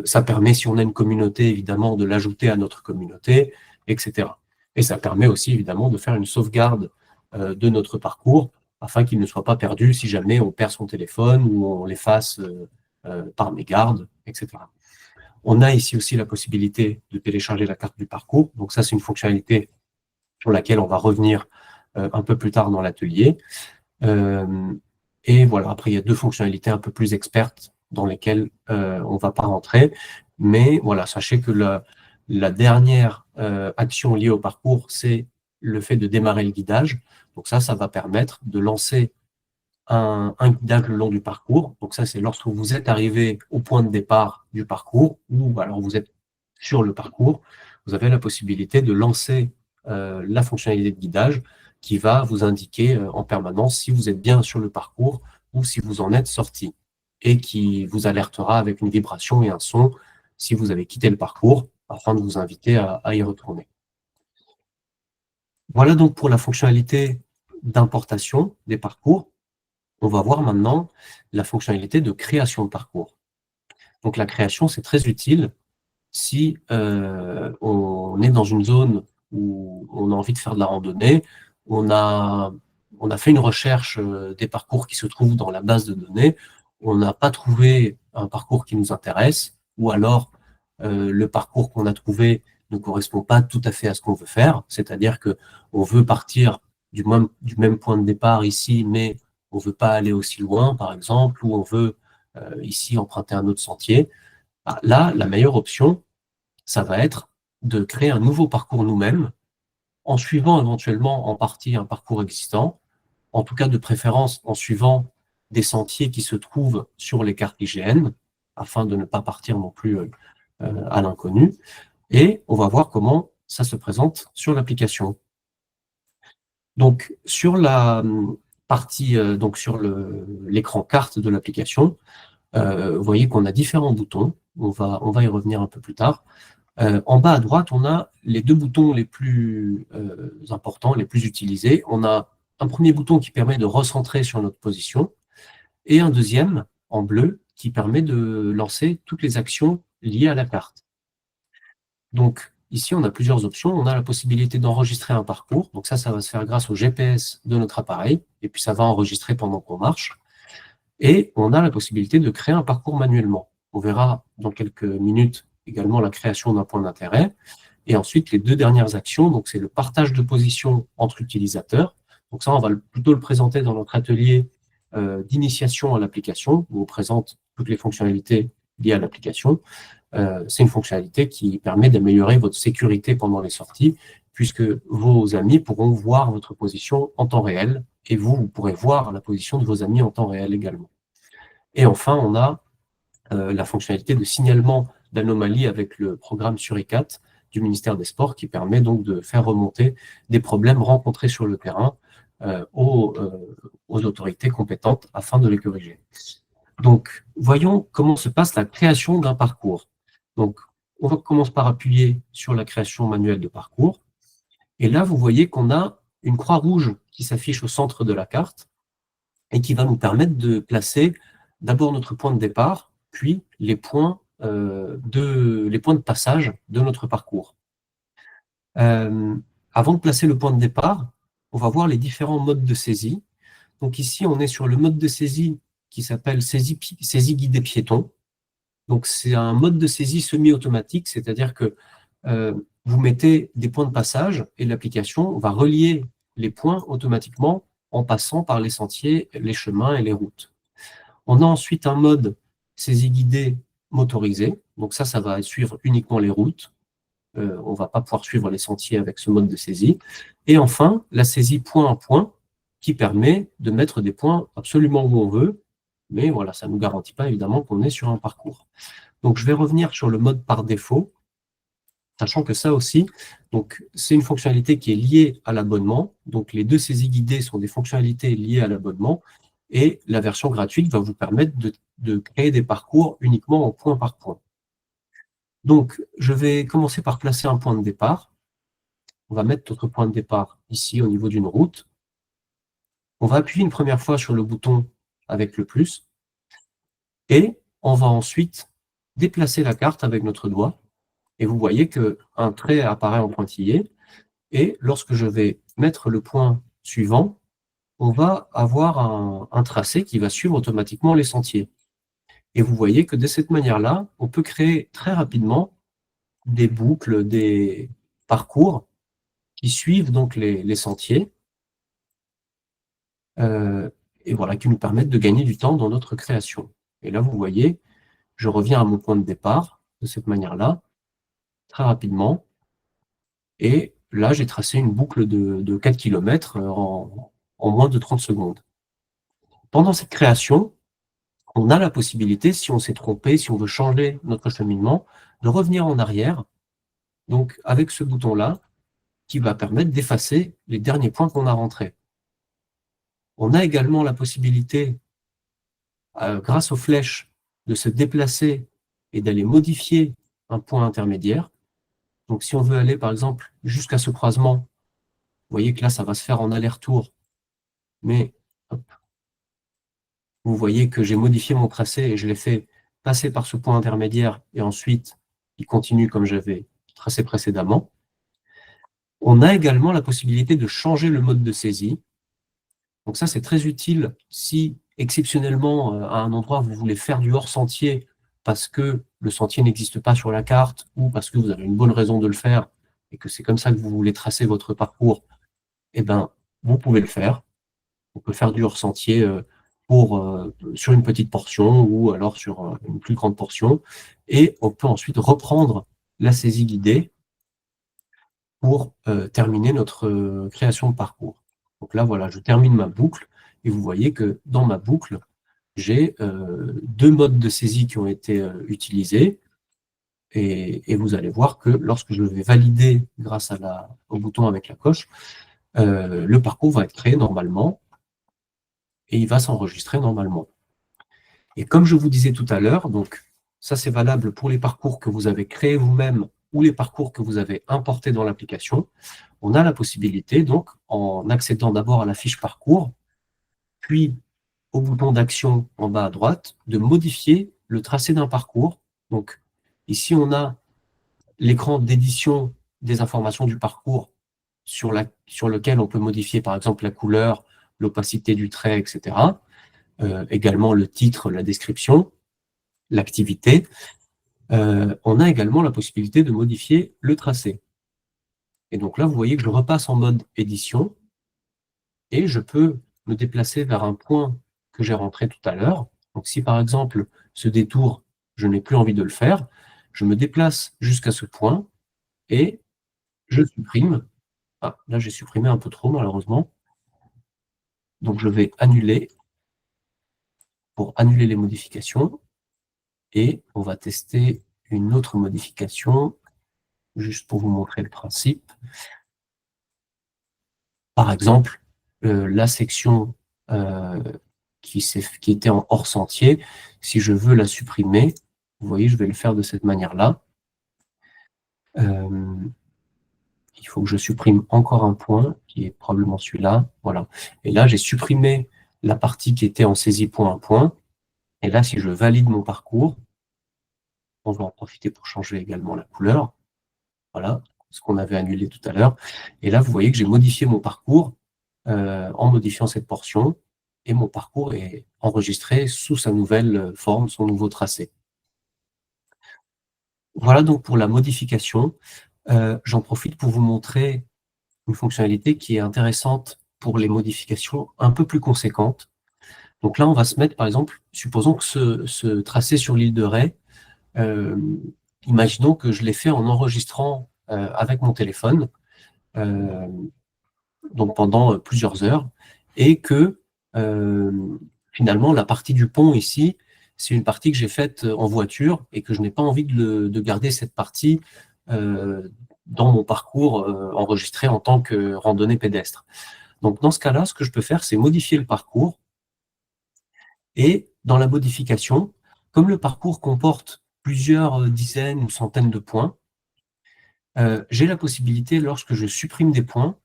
Ça permet, si on a une communauté, évidemment, de l'ajouter à notre communauté, etc. Et ça permet aussi, évidemment, de faire une sauvegarde de notre parcours afin qu'il ne soit pas perdu si jamais on perd son téléphone ou on l'efface par mégarde, etc. On a ici aussi la possibilité de télécharger la carte du parcours. Donc ça, c'est une fonctionnalité sur laquelle on va revenir un peu plus tard dans l'atelier. Et voilà, après, il y a deux fonctionnalités un peu plus expertes dans lesquelles on ne va pas rentrer. Mais voilà, sachez que la dernière action liée au parcours, c'est le fait de démarrer le guidage. Donc ça va permettre de lancer un guidage le long du parcours. Donc ça, c'est lorsque vous êtes arrivé au point de départ du parcours ou alors vous êtes sur le parcours, vous avez la possibilité de lancer la fonctionnalité de guidage qui va vous indiquer en permanence si vous êtes bien sur le parcours ou si vous en êtes sorti et qui vous alertera avec une vibration et un son si vous avez quitté le parcours afin de vous inviter à y retourner. Voilà donc pour la fonctionnalité d'importation des parcours. On va voir maintenant la fonctionnalité de création de parcours. Donc la création, c'est très utile si on est dans une zone où on a envie de faire de la randonnée, on a fait une recherche des parcours qui se trouvent dans la base de données, on n'a pas trouvé un parcours qui nous intéresse, ou alors le parcours qu'on a trouvé ne correspond pas tout à fait à ce qu'on veut faire, c'est-à-dire qu'on veut partir du même point de départ ici, mais on ne veut pas aller aussi loin, par exemple, ou on veut ici emprunter un autre sentier. Là, la meilleure option, ça va être de créer un nouveau parcours nous-mêmes, en suivant éventuellement en partie un parcours existant, en tout cas de préférence en suivant des sentiers qui se trouvent sur les cartes IGN, afin de ne pas partir non plus à l'inconnu. Et on va voir comment ça se présente sur l'application. Donc, sur la partie, donc sur l'écran carte de l'application, vous voyez qu'on a différents boutons. On va y revenir un peu plus tard. En bas à droite, on a les deux boutons les plus importants, les plus utilisés. On a un premier bouton qui permet de recentrer sur notre position et un deuxième, en bleu, qui permet de lancer toutes les actions liées à la carte. Donc, ici, on a plusieurs options. On a la possibilité d'enregistrer un parcours. Donc ça va se faire grâce au GPS de notre appareil. Et puis, ça va enregistrer pendant qu'on marche. Et on a la possibilité de créer un parcours manuellement. On verra dans quelques minutes également la création d'un point d'intérêt. Et ensuite, les deux dernières actions, donc c'est le partage de position entre utilisateurs. Donc ça, on va plutôt le présenter dans notre atelier d'initiation à l'application, où on présente toutes les fonctionnalités liées à l'application. C'est une fonctionnalité qui permet d'améliorer votre sécurité pendant les sorties, puisque vos amis pourront voir votre position en temps réel, et vous pourrez voir la position de vos amis en temps réel également. Et enfin, on a la fonctionnalité de signalement d'anomalies avec le programme Suricat du ministère des Sports, qui permet donc de faire remonter des problèmes rencontrés sur le terrain aux autorités compétentes afin de les corriger. Donc, voyons comment se passe la création d'un parcours. Donc, on commence par appuyer sur la création manuelle de parcours. Et là, vous voyez qu'on a une croix rouge qui s'affiche au centre de la carte et qui va nous permettre de placer d'abord notre point de départ, puis les points de passage de notre parcours. Avant de placer le point de départ, on va voir les différents modes de saisie. Donc ici, on est sur le mode de saisie qui s'appelle saisie guidée piéton. Donc c'est un mode de saisie semi-automatique, c'est-à-dire que vous mettez des points de passage et l'application va relier les points automatiquement en passant par les sentiers, les chemins et les routes. On a ensuite un mode saisie guidée motorisée. Donc ça va suivre uniquement les routes. On ne va pas pouvoir suivre les sentiers avec ce mode de saisie. Et enfin, la saisie point à point, qui permet de mettre des points absolument où on veut, mais voilà, ça ne nous garantit pas évidemment qu'on est sur un parcours. Donc je vais revenir sur le mode par défaut, sachant que ça aussi, c'est une fonctionnalité qui est liée à l'abonnement. Donc les deux saisies guidées sont des fonctionnalités liées à l'abonnement, et la version gratuite va vous permettre de créer des parcours uniquement en point par point. Donc, je vais commencer par placer un point de départ. On va mettre notre point de départ ici au niveau d'une route. On va appuyer une première fois sur le bouton avec le plus. Et on va ensuite déplacer la carte avec notre doigt. Et vous voyez qu'un trait apparaît en pointillé. Et lorsque je vais mettre le point suivant, on va avoir un tracé qui va suivre automatiquement les sentiers. Et vous voyez que de cette manière-là, on peut créer très rapidement des boucles, des parcours qui suivent donc les sentiers et voilà, qui nous permettent de gagner du temps dans notre création. Et là, vous voyez, je reviens à mon point de départ de cette manière-là, très rapidement. Et là, j'ai tracé une boucle de 4 km en moins de 30 secondes. Pendant cette création, on a la possibilité, si on s'est trompé, si on veut changer notre cheminement, de revenir en arrière, donc avec ce bouton-là, qui va permettre d'effacer les derniers points qu'on a rentrés. On a également la possibilité, grâce aux flèches, de se déplacer et d'aller modifier un point intermédiaire. Donc si on veut aller, par exemple, jusqu'à ce croisement, vous voyez que là, ça va se faire en aller-retour, mais hop, vous voyez que j'ai modifié mon tracé et je l'ai fait passer par ce point intermédiaire et ensuite, il continue comme j'avais tracé précédemment. On a également la possibilité de changer le mode de saisie. Donc ça, c'est très utile si, exceptionnellement, à un endroit, vous voulez faire du hors-sentier parce que le sentier n'existe pas sur la carte ou parce que vous avez une bonne raison de le faire et que c'est comme ça que vous voulez tracer votre parcours, eh ben, vous pouvez le faire. On peut faire du hors-sentier sur une petite portion ou alors sur une plus grande portion. Et on peut ensuite reprendre la saisie guidée pour terminer notre création de parcours. Donc là, voilà, je termine ma boucle et vous voyez que dans ma boucle, j'ai deux modes de saisie qui ont été utilisés et vous allez voir que lorsque je vais valider grâce au bouton avec la coche, le parcours va être créé normalement et il va s'enregistrer normalement. Et comme je vous disais tout à l'heure, donc ça c'est valable pour les parcours que vous avez créés vous-même ou les parcours que vous avez importés dans l'application, on a la possibilité, donc, en accédant d'abord à la fiche parcours, puis au bouton d'action en bas à droite, de modifier le tracé d'un parcours. Donc, ici, on a l'écran d'édition des informations du parcours sur lequel on peut modifier, par exemple, la couleur, l'opacité du trait, etc. également le titre, la description, l'activité. On a également la possibilité de modifier le tracé. Et donc là, vous voyez que je repasse en mode édition et je peux me déplacer vers un point que j'ai rentré tout à l'heure. Donc si par exemple, ce détour, je n'ai plus envie de le faire, je me déplace jusqu'à ce point et je supprime. Ah, là, j'ai supprimé un peu trop, malheureusement. Donc je vais annuler pour annuler les modifications. Et on va tester une autre modification, juste pour vous montrer le principe. Par exemple, la section qui était en hors sentier, si je veux la supprimer, vous voyez, je vais le faire de cette manière-là. Il faut que je supprime encore un point, qui est probablement celui-là. Voilà. Et là, j'ai supprimé la partie qui était en saisie point à point. Et là, si je valide mon parcours, on va en profiter pour changer également la couleur. Voilà, ce qu'on avait annulé tout à l'heure. Et là, vous voyez que j'ai modifié mon parcours en modifiant cette portion. Et mon parcours est enregistré sous sa nouvelle forme, son nouveau tracé. Voilà donc pour la modification. J'en profite pour vous montrer une fonctionnalité qui est intéressante pour les modifications un peu plus conséquentes. Donc là, on va se mettre, par exemple, supposons que ce tracé sur l'île de Ré, imaginons que je l'ai fait en enregistrant avec mon téléphone, donc pendant plusieurs heures, et que finalement, la partie du pont ici, c'est une partie que j'ai faite en voiture et que je n'ai pas envie de garder cette partie dans mon parcours enregistré en tant que randonnée pédestre. Donc dans ce cas-là, ce que je peux faire, c'est modifier le parcours. Et dans la modification, comme le parcours comporte plusieurs dizaines ou centaines de points, j'ai la possibilité, lorsque je supprime des points,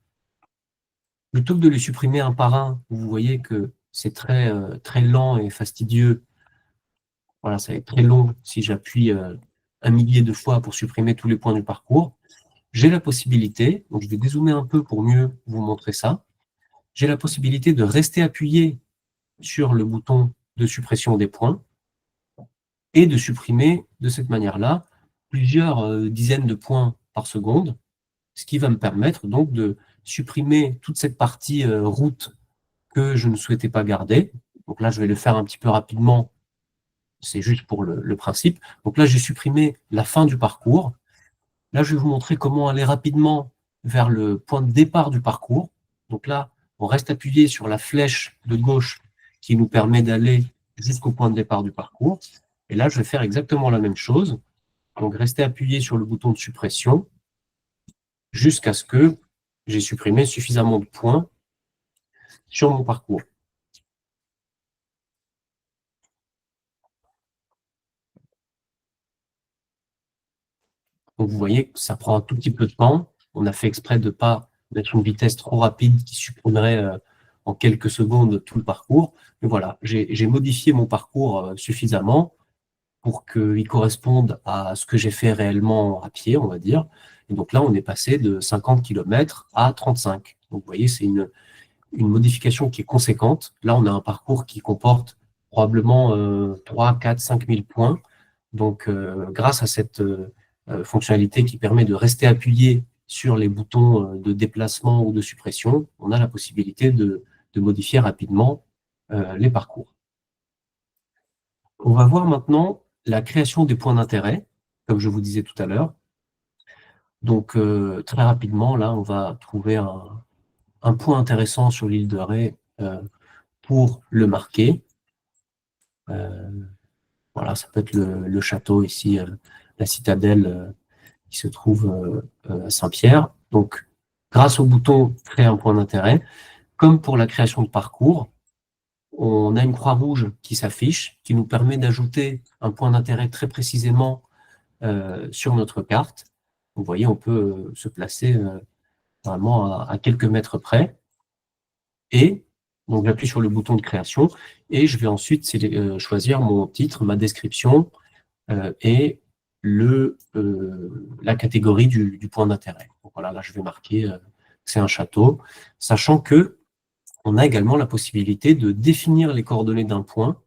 plutôt que de les supprimer un par un, vous voyez que c'est très, très lent et fastidieux. Voilà, ça va être très long si j'appuie un millier de fois pour supprimer tous les points du parcours. J'ai la possibilité, donc je vais dézoomer un peu pour mieux vous montrer ça, j'ai la possibilité de rester appuyé sur le bouton de suppression des points et de supprimer de cette manière-là plusieurs dizaines de points par seconde, ce qui va me permettre donc de supprimer toute cette partie route que je ne souhaitais pas garder. Donc là, je vais le faire un petit peu rapidement, c'est juste pour le principe. Donc là, j'ai supprimé la fin du parcours. Là, je vais vous montrer comment aller rapidement vers le point de départ du parcours. Donc là, on reste appuyé sur la flèche de gauche qui nous permet d'aller jusqu'au point de départ du parcours. Et là, je vais faire exactement la même chose. Donc, rester appuyé sur le bouton de suppression jusqu'à ce que j'ai supprimé suffisamment de points sur mon parcours. Donc, vous voyez que ça prend un tout petit peu de temps. On a fait exprès de ne pas mettre une vitesse trop rapide qui supprimerait en quelques secondes tout le parcours. Mais voilà, j'ai modifié mon parcours suffisamment pour qu'il corresponde à ce que j'ai fait réellement à pied, on va dire. Et donc là, on est passé de 50 km à 35. Donc vous voyez, c'est une modification qui est conséquente. Là, on a un parcours qui comporte probablement 3, 4, 5 000 points. Donc, grâce à cette fonctionnalité qui permet de rester appuyé sur les boutons de déplacement ou de suppression, on a la possibilité de modifier rapidement les parcours. On va voir maintenant la création des points d'intérêt, comme je vous disais tout à l'heure. Donc, très rapidement, là, on va trouver un point intéressant sur l'île de Ré pour le marquer. Voilà, ça peut être le château ici, la citadelle qui se trouve à Saint-Pierre. Donc, grâce au bouton « Créer un point d'intérêt », comme pour la création de parcours, on a une croix rouge qui s'affiche, qui nous permet d'ajouter un point d'intérêt très précisément sur notre carte. Vous voyez, on peut se placer vraiment à quelques mètres près. Et donc, j'appuie sur le bouton de création et je vais ensuite choisir mon titre, ma description et la catégorie du point d'intérêt. Donc voilà, là, je vais marquer c'est un château, sachant que on a également la possibilité de définir les coordonnées d'un point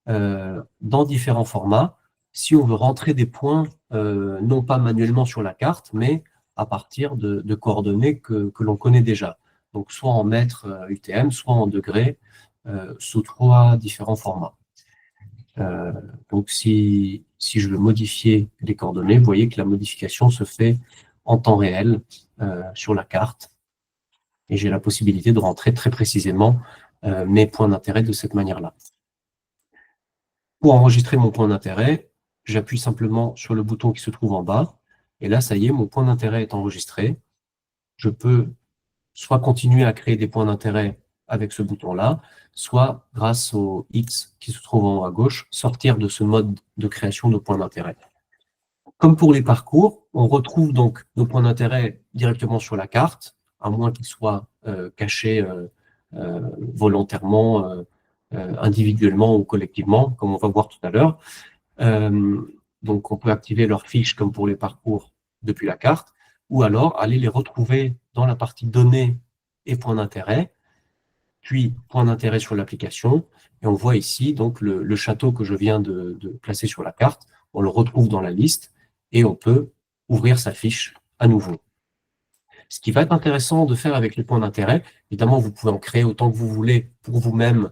dans différents formats, si on veut rentrer des points, non pas manuellement sur la carte, mais à partir de coordonnées que l'on connaît déjà. Donc, soit en mètres UTM, soit en degrés, sous 3 différents formats. Donc, si je veux modifier les coordonnées, vous voyez que la modification se fait en temps réel sur la carte. Et j'ai la possibilité de rentrer très précisément mes points d'intérêt de cette manière-là. Pour enregistrer mon point d'intérêt, j'appuie simplement sur le bouton qui se trouve en bas. Et là, ça y est, mon point d'intérêt est enregistré. Je peux soit continuer à créer des points d'intérêt avec ce bouton-là, soit, grâce au X qui se trouve en haut à gauche, sortir de ce mode de création de points d'intérêt. Comme pour les parcours, on retrouve donc nos points d'intérêt directement sur la carte, à moins qu'ils soient cachés volontairement, individuellement ou collectivement, comme on va voir tout à l'heure. Donc, on peut activer leurs fiches comme pour les parcours depuis la carte, ou alors aller les retrouver dans la partie données et points d'intérêt, puis points d'intérêt sur l'application. Et on voit ici donc le château que je viens de placer sur la carte. On le retrouve dans la liste et on peut ouvrir sa fiche à nouveau. Ce qui va être intéressant de faire avec les points d'intérêt, évidemment, vous pouvez en créer autant que vous voulez pour vous-même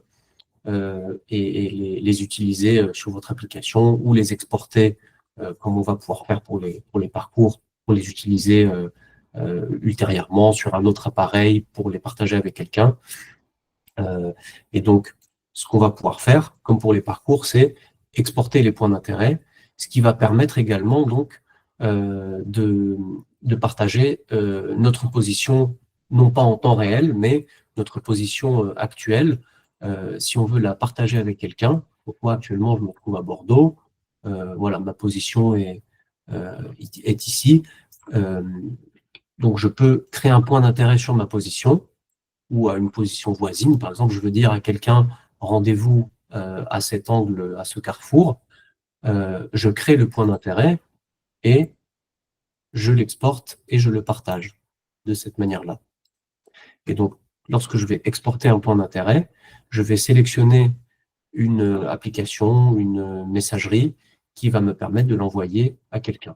et les utiliser sur votre application ou les exporter comme on va pouvoir faire pour les parcours, pour les utiliser ultérieurement sur un autre appareil pour les partager avec quelqu'un. Et donc, ce qu'on va pouvoir faire, comme pour les parcours, c'est exporter les points d'intérêt, ce qui va permettre également donc de partager notre position, non pas en temps réel, mais notre position actuelle. Si on veut la partager avec quelqu'un, donc moi actuellement je me trouve à Bordeaux, voilà, ma position est ici, donc je peux créer un point d'intérêt sur ma position ou à une position voisine. Par exemple, je veux dire à quelqu'un rendez-vous à cet angle, à ce carrefour, je crée le point d'intérêt et je l'exporte et je le partage de cette manière-là. Et donc, lorsque je vais exporter un point d'intérêt, je vais sélectionner une application, une messagerie qui va me permettre de l'envoyer à quelqu'un.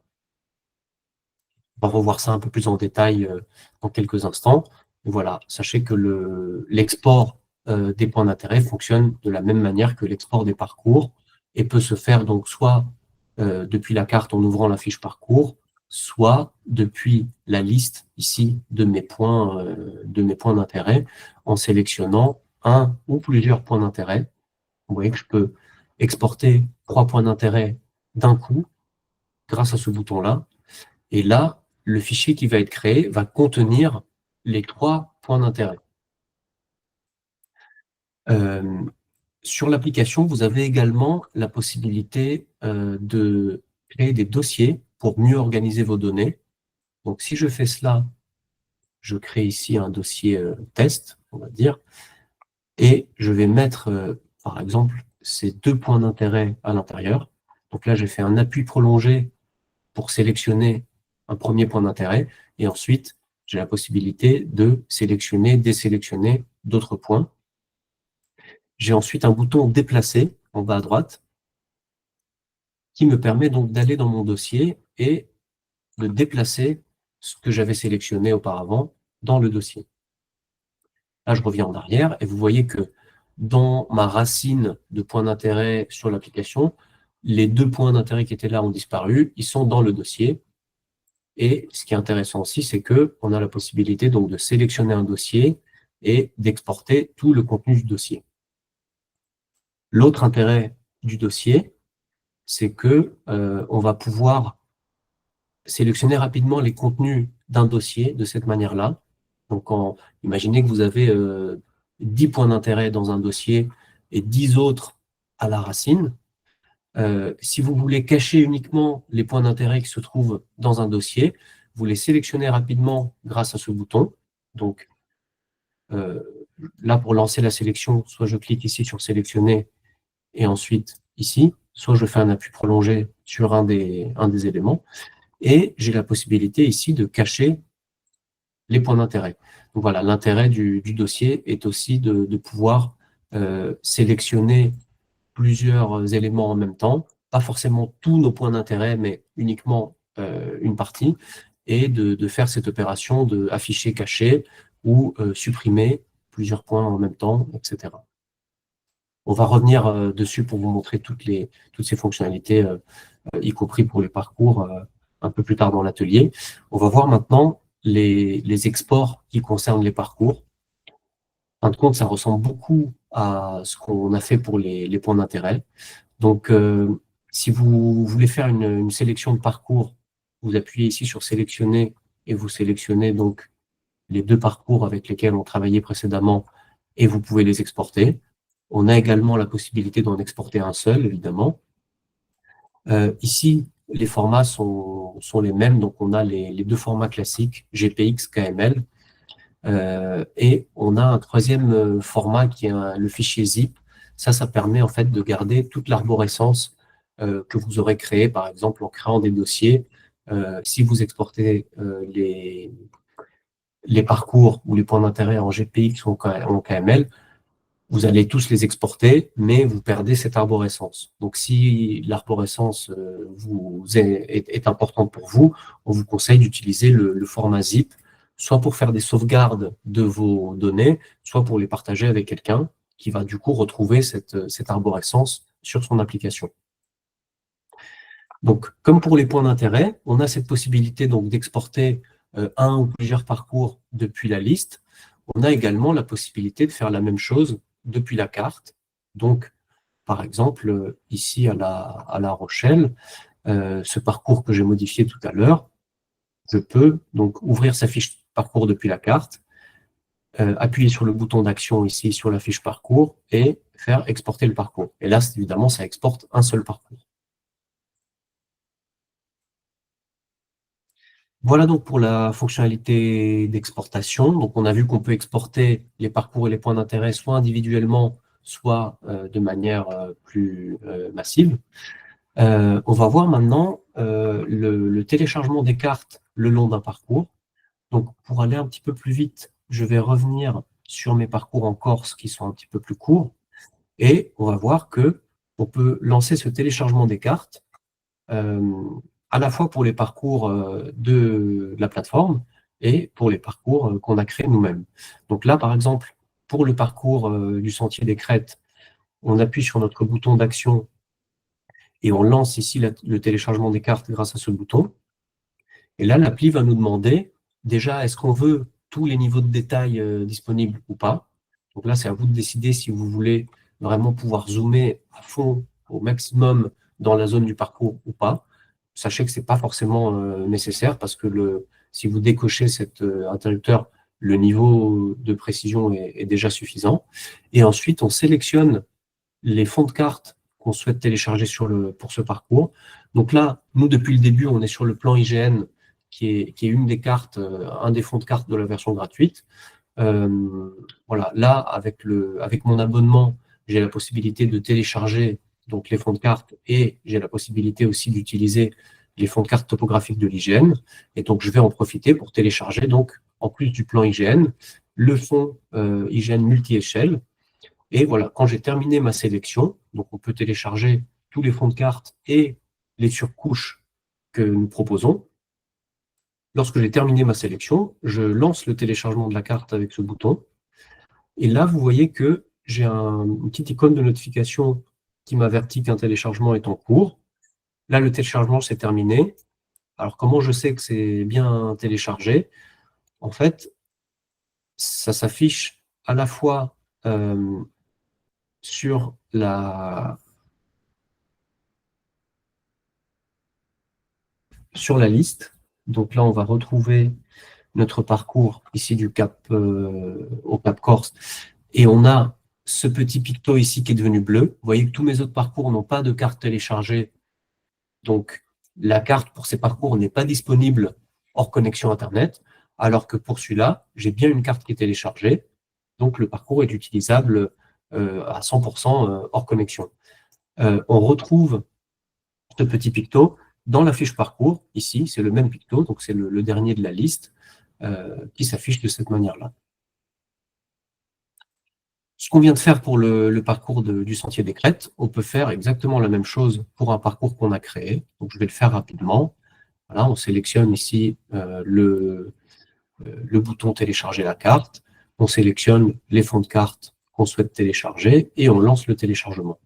On va revoir ça un peu plus en détail dans quelques instants. Et voilà, sachez que l'export des points d'intérêt fonctionne de la même manière que l'export des parcours et peut se faire donc soit depuis la carte en ouvrant la fiche parcours, soit depuis la liste ici de mes points d'intérêt en sélectionnant un ou plusieurs points d'intérêt. Vous voyez que je peux exporter 3 points d'intérêt d'un coup grâce à ce bouton-là. Et là, le fichier qui va être créé va contenir les 3 points d'intérêt. Sur l'application, vous avez également la possibilité de créer des dossiers pour mieux organiser vos données. Donc, si je fais cela, je crée ici un dossier test, on va dire, et je vais mettre, par exemple, ces 2 points d'intérêt à l'intérieur. Donc là, j'ai fait un appui prolongé pour sélectionner un premier point d'intérêt, et ensuite, j'ai la possibilité de sélectionner, désélectionner d'autres points. J'ai ensuite un bouton déplacer en bas à droite qui me permet donc d'aller dans mon dossier et de déplacer ce que j'avais sélectionné auparavant dans le dossier. Là, je reviens en arrière et vous voyez que dans ma racine de points d'intérêt sur l'application, les 2 points d'intérêt qui étaient là ont disparu, ils sont dans le dossier. Et ce qui est intéressant aussi, c'est qu'on a la possibilité donc de sélectionner un dossier et d'exporter tout le contenu du dossier. L'autre intérêt du dossier, c'est que on va pouvoir sélectionner rapidement les contenus d'un dossier de cette manière-là. Donc, imaginez que vous avez 10 points d'intérêt dans un dossier et 10 autres à la racine. Si vous voulez cacher uniquement les points d'intérêt qui se trouvent dans un dossier, vous les sélectionnez rapidement grâce à ce bouton. Donc, là, pour lancer la sélection, soit je clique ici sur sélectionner et ensuite ici, soit je fais un appui prolongé sur un des éléments et j'ai la possibilité ici de cacher les points d'intérêt. Voilà, l'intérêt du dossier est aussi de pouvoir sélectionner plusieurs éléments en même temps, pas forcément tous nos points d'intérêt, mais uniquement une partie, et de faire cette opération de afficher, cacher ou supprimer plusieurs points en même temps, etc. On va revenir dessus pour vous montrer toutes ces fonctionnalités, y compris pour les parcours, un peu plus tard dans l'atelier. On va voir maintenant les exports qui concernent les parcours. En fin de compte, ça ressemble beaucoup à ce qu'on a fait pour les points d'intérêt. Donc, si vous voulez faire une sélection de parcours, vous appuyez ici sur sélectionner et vous sélectionnez donc les 2 parcours avec lesquels on travaillait précédemment et vous pouvez les exporter. On a également la possibilité d'en exporter un seul, évidemment. Ici, les formats sont les mêmes, donc on a les 2 formats classiques, GPX, KML, et on a un troisième format qui est le fichier zip. Ça permet en fait de garder toute l'arborescence que vous aurez créée, par exemple en créant des dossiers. Si vous exportez les parcours ou les points d'intérêt en GPX ou en KML, vous allez tous les exporter, mais vous perdez cette arborescence. Donc, si l'arborescence est importante pour vous, on vous conseille d'utiliser le format zip, soit pour faire des sauvegardes de vos données, soit pour les partager avec quelqu'un qui va du coup retrouver cette arborescence sur son application. Donc, comme pour les points d'intérêt, on a cette possibilité donc d'exporter un ou plusieurs parcours depuis la liste. On a également la possibilité de faire la même chose depuis la carte. Donc, par exemple, ici à La Rochelle, ce parcours que j'ai modifié tout à l'heure, je peux donc ouvrir sa fiche parcours depuis la carte, appuyer sur le bouton d'action ici sur la fiche parcours et faire exporter le parcours. Et là, évidemment, ça exporte un seul parcours. Voilà donc pour la fonctionnalité d'exportation. Donc, on a vu qu'on peut exporter les parcours et les points d'intérêt soit individuellement, soit de manière plus massive. On va voir maintenant le téléchargement des cartes le long d'un parcours. Donc, pour aller un petit peu plus vite, je vais revenir sur mes parcours en Corse qui sont un petit peu plus courts. Et on va voir qu'on peut lancer ce téléchargement des cartes à la fois pour les parcours de la plateforme et pour les parcours qu'on a créés nous-mêmes. Donc là, par exemple, pour le parcours du Sentier des Crêtes, on appuie sur notre bouton d'action et on lance ici le téléchargement des cartes grâce à ce bouton. Et là, l'appli va nous demander déjà, est-ce qu'on veut tous les niveaux de détail disponibles ou pas. Donc là, c'est à vous de décider si vous voulez vraiment pouvoir zoomer à fond, au maximum, dans la zone du parcours ou pas. Sachez que ce n'est pas forcément nécessaire parce que si vous décochez cet interrupteur, le niveau de précision est déjà suffisant. Et ensuite, on sélectionne les fonds de carte qu'on souhaite télécharger pour ce parcours. Donc là, nous, depuis le début, on est sur le plan IGN, qui est une des cartes, un des fonds de carte de la version gratuite. Voilà, là, avec mon abonnement, j'ai la possibilité de télécharger donc les fonds de carte et j'ai la possibilité aussi d'utiliser les fonds de carte topographiques de l'IGN. Et donc, je vais en profiter pour télécharger, donc, en plus du plan IGN, le fonds IGN multi-échelle. Et voilà, quand j'ai terminé ma sélection, donc on peut télécharger tous les fonds de carte et les surcouches que nous proposons. Lorsque j'ai terminé ma sélection, je lance le téléchargement de la carte avec ce bouton. Et là, vous voyez que j'ai une petite icône de notification qui m'avertit qu'un téléchargement est en cours. Là, le téléchargement s'est terminé. Alors, comment je sais que c'est bien téléchargé? En fait, ça s'affiche à la fois sur la liste. Donc là, on va retrouver notre parcours ici du Cap au Cap Corse. Et on a ce petit picto ici qui est devenu bleu. Vous voyez que tous mes autres parcours n'ont pas de carte téléchargée. Donc, la carte pour ces parcours n'est pas disponible hors connexion Internet, alors que pour celui-là, j'ai bien une carte qui est téléchargée. Donc, le parcours est utilisable à 100% hors connexion. On retrouve ce petit picto dans la fiche parcours. Ici, c'est le même picto, donc c'est le dernier de la liste qui s'affiche de cette manière-là. Ce qu'on vient de faire pour le parcours du Sentier des Crêtes, on peut faire exactement la même chose pour un parcours qu'on a créé. Donc, je vais le faire rapidement. Voilà, on sélectionne ici le bouton télécharger la carte. On sélectionne les fonds de carte qu'on souhaite télécharger et on lance le téléchargement.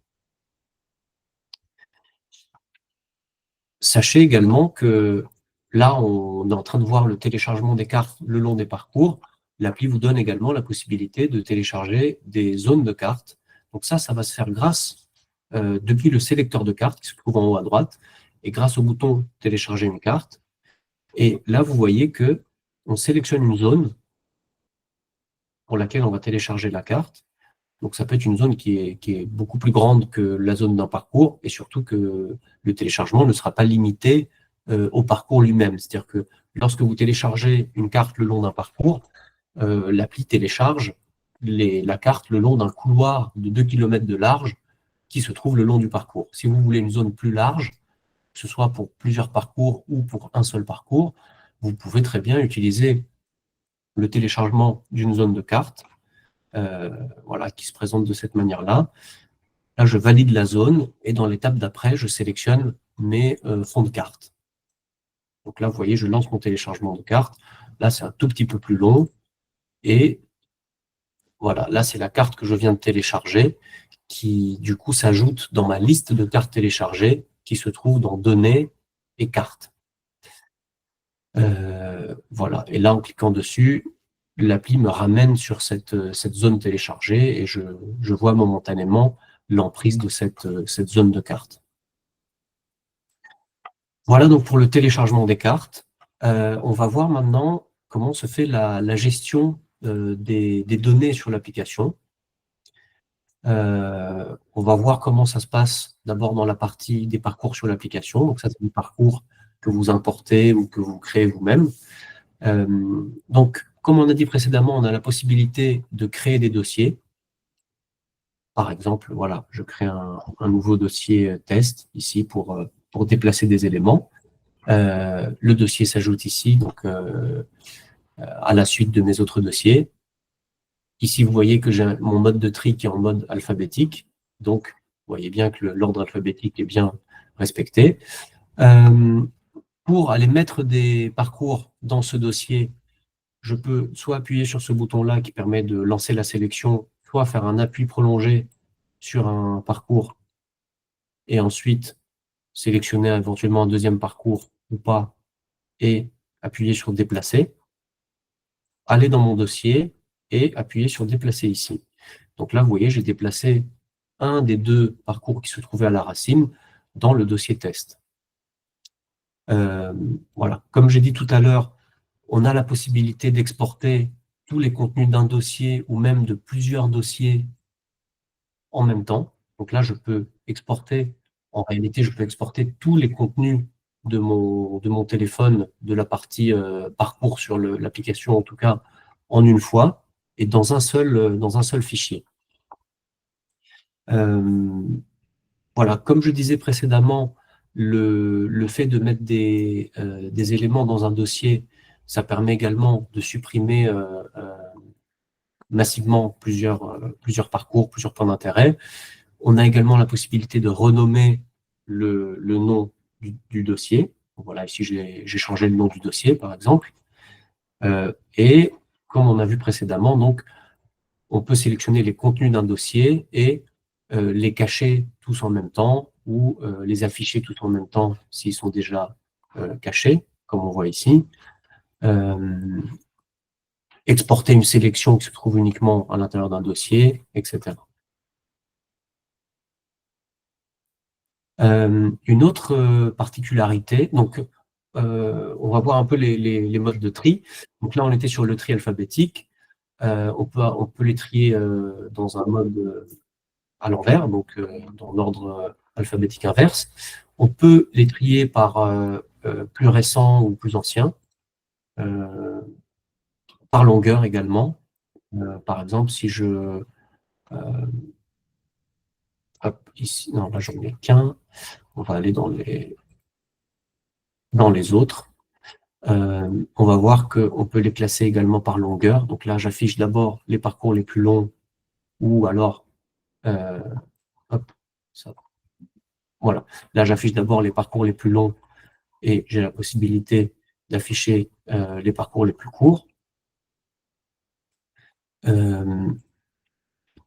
Sachez également que là, on est en train de voir le téléchargement des cartes le long des parcours. L'appli vous donne également la possibilité de télécharger des zones de cartes. Donc ça va se faire grâce, depuis le sélecteur de cartes qui se trouve en haut à droite, et grâce au bouton télécharger une carte. Et là, vous voyez que on sélectionne une zone pour laquelle on va télécharger la carte. Donc ça peut être une zone qui est beaucoup plus grande que la zone d'un parcours, et surtout que le téléchargement ne sera pas limité au parcours lui-même. C'est-à-dire que lorsque vous téléchargez une carte le long d'un parcours, l'appli télécharge la carte le long d'un couloir de 2 km de large qui se trouve le long du parcours. Si vous voulez une zone plus large, que ce soit pour plusieurs parcours ou pour un seul parcours, vous pouvez très bien utiliser le téléchargement d'une zone de carte, voilà, qui se présente de cette manière-là. Là, je valide la zone et dans l'étape d'après, je sélectionne mes fonds de carte. Donc là, vous voyez, je lance mon téléchargement de carte. Là, c'est un tout petit peu plus long. Et voilà, là, c'est la carte que je viens de télécharger qui, du coup, s'ajoute dans ma liste de cartes téléchargées qui se trouve dans Données et Cartes. Voilà. Et là, en cliquant dessus, l'appli me ramène sur cette zone téléchargée et je vois momentanément l'emprise de cette zone de carte. Voilà donc pour le téléchargement des cartes. On va voir maintenant comment se fait la gestion des données sur l'application. On va voir comment ça se passe d'abord dans la partie des parcours sur l'application. Donc ça, c'est des parcours que vous importez ou que vous créez vous-même. Donc, comme on a dit précédemment, on a la possibilité de créer des dossiers. Par exemple, voilà, je crée un nouveau dossier test ici pour déplacer des éléments. Le dossier s'ajoute ici, donc à la suite de mes autres dossiers. Ici, vous voyez que j'ai mon mode de tri qui est en mode alphabétique. Donc, vous voyez bien que l'ordre alphabétique est bien respecté. Pour aller mettre des parcours dans ce dossier, je peux soit appuyer sur ce bouton-là qui permet de lancer la sélection, soit faire un appui prolongé sur un parcours et ensuite sélectionner éventuellement un deuxième parcours ou pas et appuyer sur déplacer, aller dans mon dossier et appuyer sur déplacer ici. Donc là, vous voyez, j'ai déplacé un des deux parcours qui se trouvait à la racine dans le dossier test. Voilà. Comme j'ai dit tout à l'heure, on a la possibilité d'exporter tous les contenus d'un dossier ou même de plusieurs dossiers en même temps. Donc là, je peux exporter, en réalité, je peux exporter tous les contenus de mon téléphone, de la partie parcours sur l'application en tout cas, en une fois et dans un seul fichier. Voilà, comme je disais précédemment, le fait de mettre des éléments dans un dossier, ça permet également de supprimer massivement plusieurs parcours, plusieurs points d'intérêt. On a également la possibilité de renommer le nom du dossier. Donc voilà, ici j'ai changé le nom du dossier, par exemple. Et comme on a vu précédemment, donc, on peut sélectionner les contenus d'un dossier et les cacher tous en même temps ou les afficher tous en même temps s'ils sont déjà cachés, comme on voit ici. Exporter une sélection qui se trouve uniquement à l'intérieur d'un dossier, etc. Une autre particularité, donc on va voir un peu les modes de tri. Donc là, on était sur le tri alphabétique. On peut les trier dans un mode à l'envers, donc dans l'ordre alphabétique inverse. On peut les trier par plus récent ou plus ancien, par longueur également. Par exemple, si je... hop, ici, non, là, j'en ai qu'un. On va aller dans les autres. On va voir qu'on peut les classer également par longueur. Donc là, j'affiche d'abord les parcours les plus longs ou alors, hop, ça, voilà. Là, j'affiche d'abord les parcours les plus longs et j'ai la possibilité d'afficher les parcours les plus courts.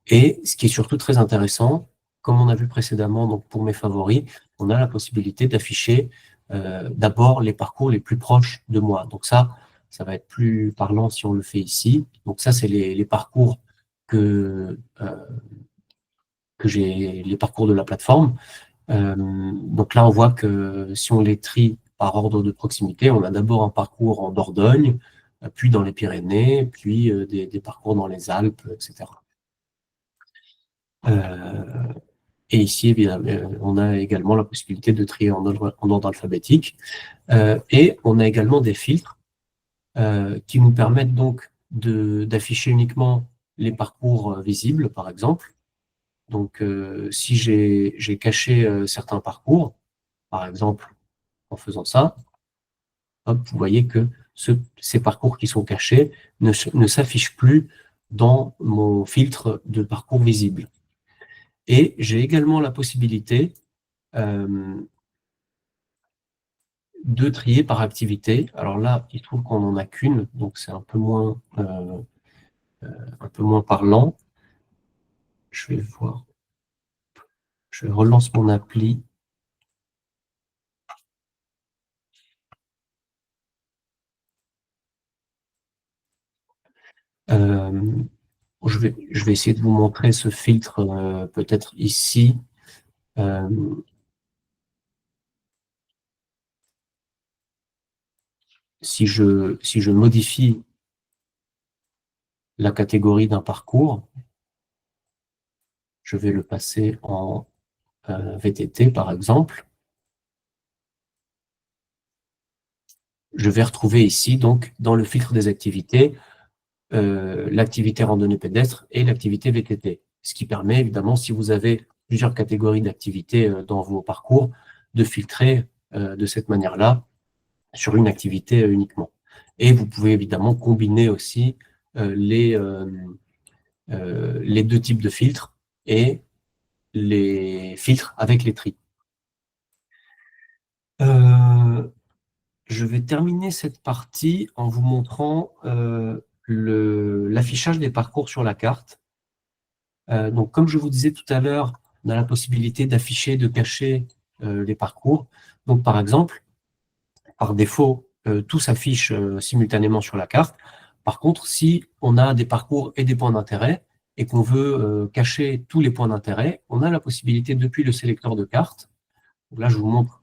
Et ce qui est surtout très intéressant, comme on a vu précédemment, donc pour mes favoris, on a la possibilité d'afficher d'abord les parcours les plus proches de moi. Donc ça va être plus parlant si on le fait ici. Donc ça, c'est les parcours que j'ai, les parcours de la plateforme. Donc là, on voit que si on les trie par ordre de proximité, on a d'abord un parcours en Dordogne, puis dans les Pyrénées, puis des parcours dans les Alpes, etc. Et ici, évidemment, on a également la possibilité de trier en ordre alphabétique. Et on a également des filtres qui nous permettent donc d'afficher uniquement les parcours visibles, par exemple. Donc, si j'ai caché certains parcours, par exemple, en faisant ça, hop, vous voyez que ces parcours qui sont cachés ne s'affichent plus dans mon filtre de parcours visible. Et j'ai également la possibilité de trier par activité. Alors là, il se trouve qu'on n'en a qu'une, donc c'est un peu moins parlant. Je vais voir. Je relance mon appli. Je vais essayer de vous montrer ce filtre peut-être ici. Si je modifie la catégorie d'un parcours, je vais le passer en VTT par exemple. Je vais retrouver ici, donc, dans le filtre des activités, l'activité randonnée pédestre et l'activité VTT. Ce qui permet, évidemment, si vous avez plusieurs catégories d'activités dans vos parcours, de filtrer de cette manière-là sur une activité uniquement. Et vous pouvez évidemment combiner aussi les deux types de filtres et les filtres avec les tris. Je vais terminer cette partie en vous montrant l'affichage des parcours sur la carte. Donc, comme je vous disais tout à l'heure, on a la possibilité d'afficher, de cacher les parcours. Donc, par exemple, par défaut, tout s'affiche simultanément sur la carte. Par contre, si on a des parcours et des points d'intérêt et qu'on veut cacher tous les points d'intérêt, on a la possibilité depuis le sélecteur de carte. Donc là, je vous montre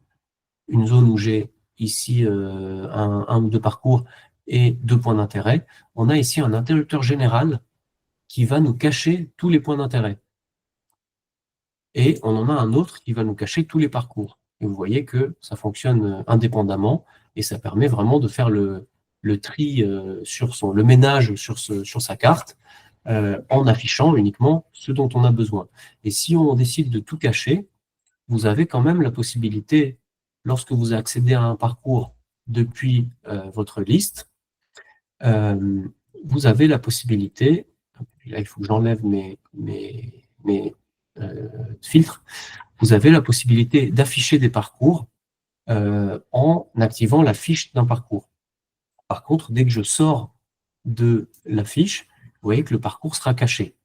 une zone où j'ai ici un ou deux parcours et deux points d'intérêt. On a ici un interrupteur général qui va nous cacher tous les points d'intérêt. Et on en a un autre qui va nous cacher tous les parcours. Et vous voyez que ça fonctionne indépendamment et ça permet vraiment de faire le tri, le ménage sur sa carte en affichant uniquement ce dont on a besoin. Et si on décide de tout cacher, vous avez quand même la possibilité, lorsque vous accédez à un parcours depuis votre liste, vous avez la possibilité, là il faut que j'enlève mes filtres, vous avez la possibilité d'afficher des parcours en activant la fiche d'un parcours. Par contre, dès que je sors de la fiche, vous voyez que le parcours sera caché.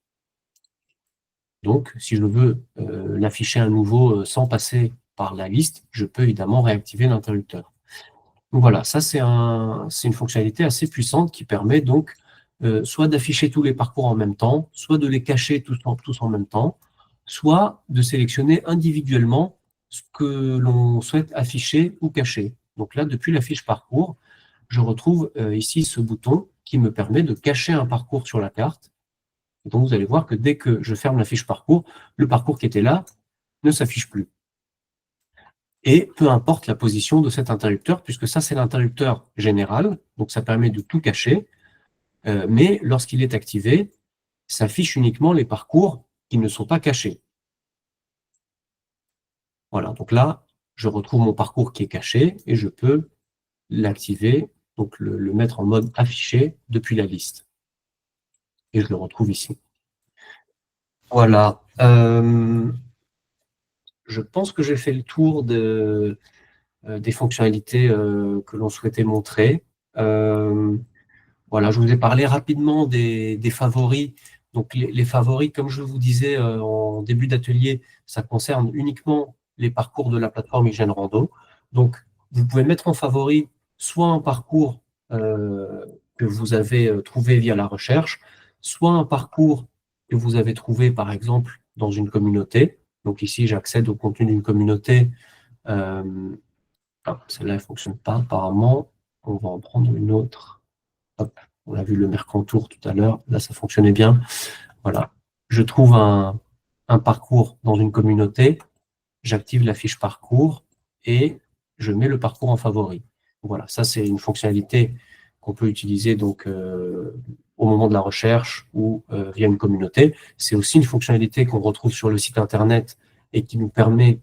Donc, si je veux l'afficher à nouveau sans passer par la liste, je peux évidemment réactiver l'interrupteur. Donc voilà, ça c'est une fonctionnalité assez puissante qui permet donc soit d'afficher tous les parcours en même temps, soit de les cacher tous en même temps, soit de sélectionner individuellement ce que l'on souhaite afficher ou cacher. Donc là, depuis la fiche parcours, je retrouve ici ce bouton qui me permet de cacher un parcours sur la carte. Et donc vous allez voir que dès que je ferme la fiche parcours, le parcours qui était là ne s'affiche plus. Et peu importe la position de cet interrupteur, puisque ça c'est l'interrupteur général, donc ça permet de tout cacher, mais lorsqu'il est activé, s'affichent uniquement les parcours qui ne sont pas cachés. Voilà, donc là, je retrouve mon parcours qui est caché et je peux l'activer, donc le mettre en mode affiché depuis la liste. Et je le retrouve ici. Voilà. Je pense que j'ai fait le tour des fonctionnalités que l'on souhaitait montrer. Voilà, je vous ai parlé rapidement des favoris. Donc, les favoris, comme je vous disais en début d'atelier, ça concerne uniquement les parcours de la plateforme Hygiène Rando. Donc, vous pouvez mettre en favori soit un parcours que vous avez trouvé via la recherche, soit un parcours que vous avez trouvé, par exemple, dans une communauté. Donc, ici, j'accède au contenu d'une communauté. Celle-là, elle ne fonctionne pas, apparemment. On va en prendre une autre. Hop, on a vu le Mercantour tout à l'heure. Là, ça fonctionnait bien. Voilà. Je trouve un parcours dans une communauté, j'active la fiche parcours et je mets le parcours en favori. Voilà, ça, c'est une fonctionnalité qu'on peut utiliser donc, au moment de la recherche ou via une communauté. C'est aussi une fonctionnalité qu'on retrouve sur le site Internet et qui nous permet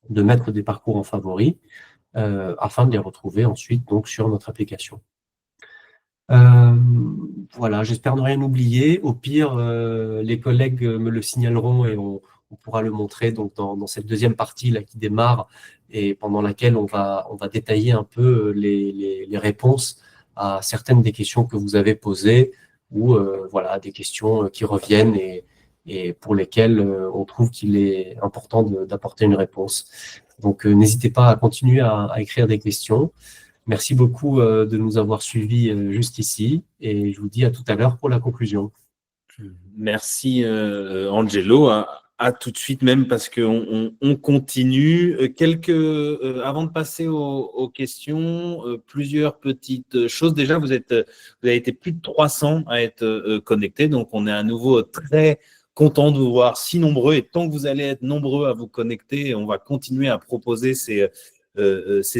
de mettre des parcours en favori afin de les retrouver ensuite donc, sur notre application. Voilà, j'espère ne rien oublier. Au pire, les collègues me le signaleront et on pourra le montrer donc dans cette deuxième partie là, qui démarre et pendant laquelle on va détailler un peu les réponses à certaines des questions que vous avez posées ou voilà, des questions qui reviennent et pour lesquelles on trouve qu'il est important d'apporter une réponse. Donc, n'hésitez pas à continuer à écrire des questions. Merci beaucoup de nous avoir suivis juste ici et je vous dis à tout à l'heure pour la conclusion. Merci Angelo. À tout de suite même parce qu'on continue. Avant de passer aux questions, plusieurs petites choses. Déjà, vous avez été plus de 300 à être connectés, donc on est à nouveau très content de vous voir si nombreux. Et tant que vous allez être nombreux à vous connecter, on va continuer à proposer ces